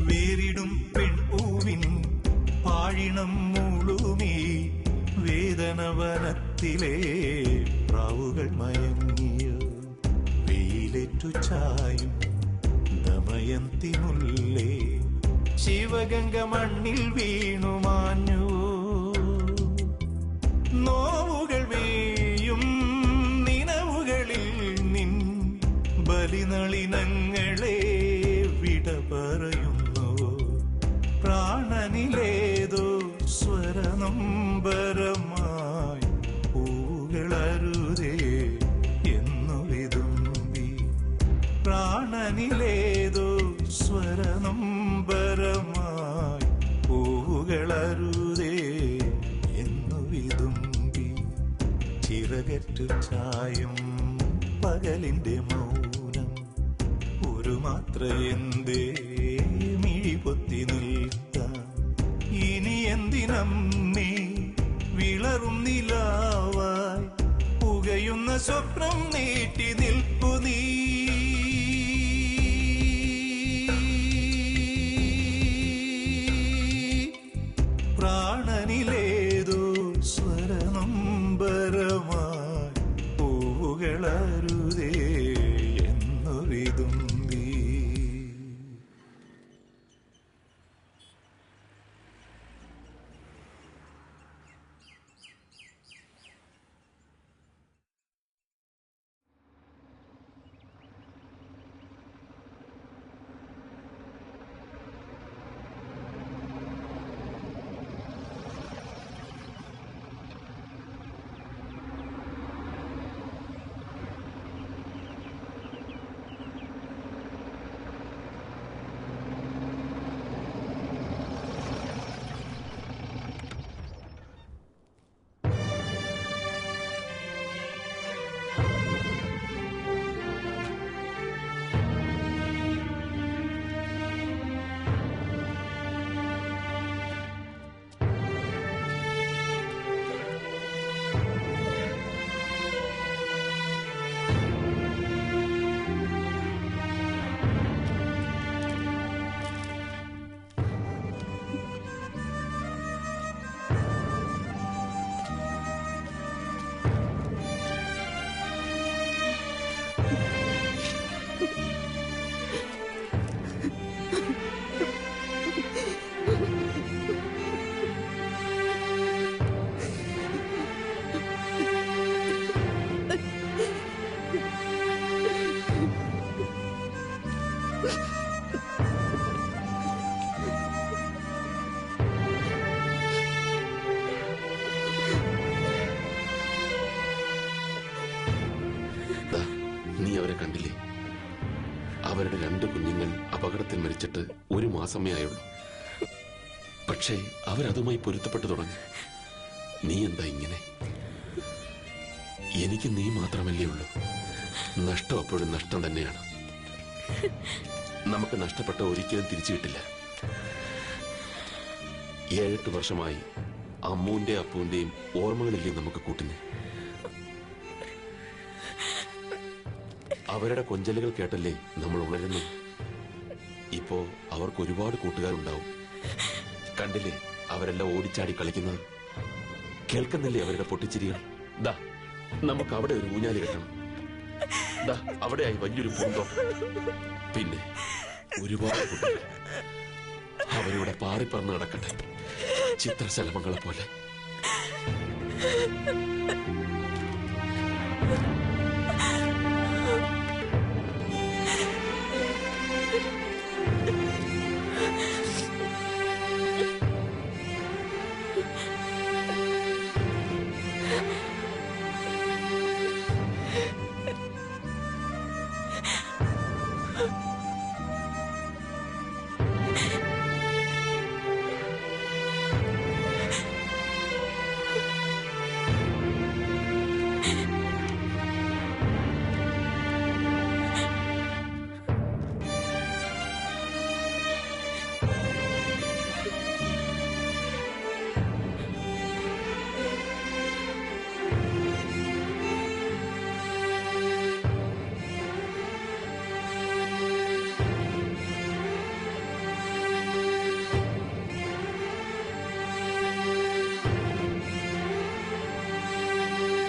വേറിടും പെൺപൂവിൻ പാഴിണം മൂളുമീ വേദനവനത്തിലെ പ്രാവുകൾ മയങ്ങിയോ. വെയിലേറ്റു ചായും ദമയന്തി മുല്ലേ ശിവഗംഗ മണ്ണിൽ വീണു മാഞ്ഞു. നോവുകൾ വേയും നിനവുകളിൽ നിൻ ബലിനളിനങ്ങളെ വിട പറയുന്നു. പ്രാണനിലേതോ സ്വരനൊമ്പരമായി പൂവുകളരുതേ എന്നു വിതുമ്പി. പ്രാണനിലേതോ സ്വരനൊമ്പരമായി പൂവുകളരുതേ എന്നു വിതുമ്പി. ചിറകറ്റു ചായും പകലിന്റെ മൗനം ഒരു മാത്ര എന്തേ മിഴി പൊത്തി നിൽക്കാം. ഇനി എന്തിനമ്മേ വിളറും നിലാവായി പുകയുന്ന സ്വപ്നം നീട്ടി നിൽപ്പു നീ. പ്രാണനിലേതോ സ്വരനൊമ്പരമായി പൂവുകളരുതേ എന്നു വിതുമ്പി. അവരെ കണ്ടില്ലേ? അവരുടെ 2 കുഞ്ഞുങ്ങൾ അപകടത്തിൽ മരിച്ചിട്ട് 1 മാസമേ ആയുള്ളൂ. പക്ഷേ അവരതുമായി പൊരുത്തപ്പെട്ടു തുടങ്ങി. നീ എന്താ ഇങ്ങനെ? എനിക്ക് നീ മാത്രമല്ലേ ഉള്ളൂ. നഷ്ടം അപ്പോഴും നഷ്ടം തന്നെയാണ്. നമുക്ക് നഷ്ടപ്പെട്ട ഒരിക്കലും തിരിച്ചു കിട്ടില്ല. 7-8 വർഷമായി അമ്മുവിന്റെ അപ്പുവിന്റെയും ഓർമ്മകളില്ലേ നമുക്ക് കൂട്ടിന്. അവരുടെ കൊഞ്ചലുകൾ കേട്ടല്ലേ നമ്മൾ ഉണരുന്നു. ഇപ്പോ അവർക്ക് ഒരുപാട് കൂട്ടുകാരുണ്ടാവും. കണ്ടില്ലേ അവരെല്ലാം ഓടിച്ചാടി കളിക്കുന്നത്? കേൾക്കുന്നില്ലേ അവരുടെ പൊട്ടിച്ചിരികൾ? ദാ നമുക്ക് അവിടെ ഒരു ഊഞ്ഞാലി കെട്ടണം. ദാ അവിടെയായി വലിയൊരു പൂന്തോട്ടം. പിന്നെ ഒരുപാട് കുട്ടികൾ അവരിവിടെ പാറിപ്പറന്ന് നടക്കട്ടെ, ചിത്രശലഭങ്ങളെ പോലെ.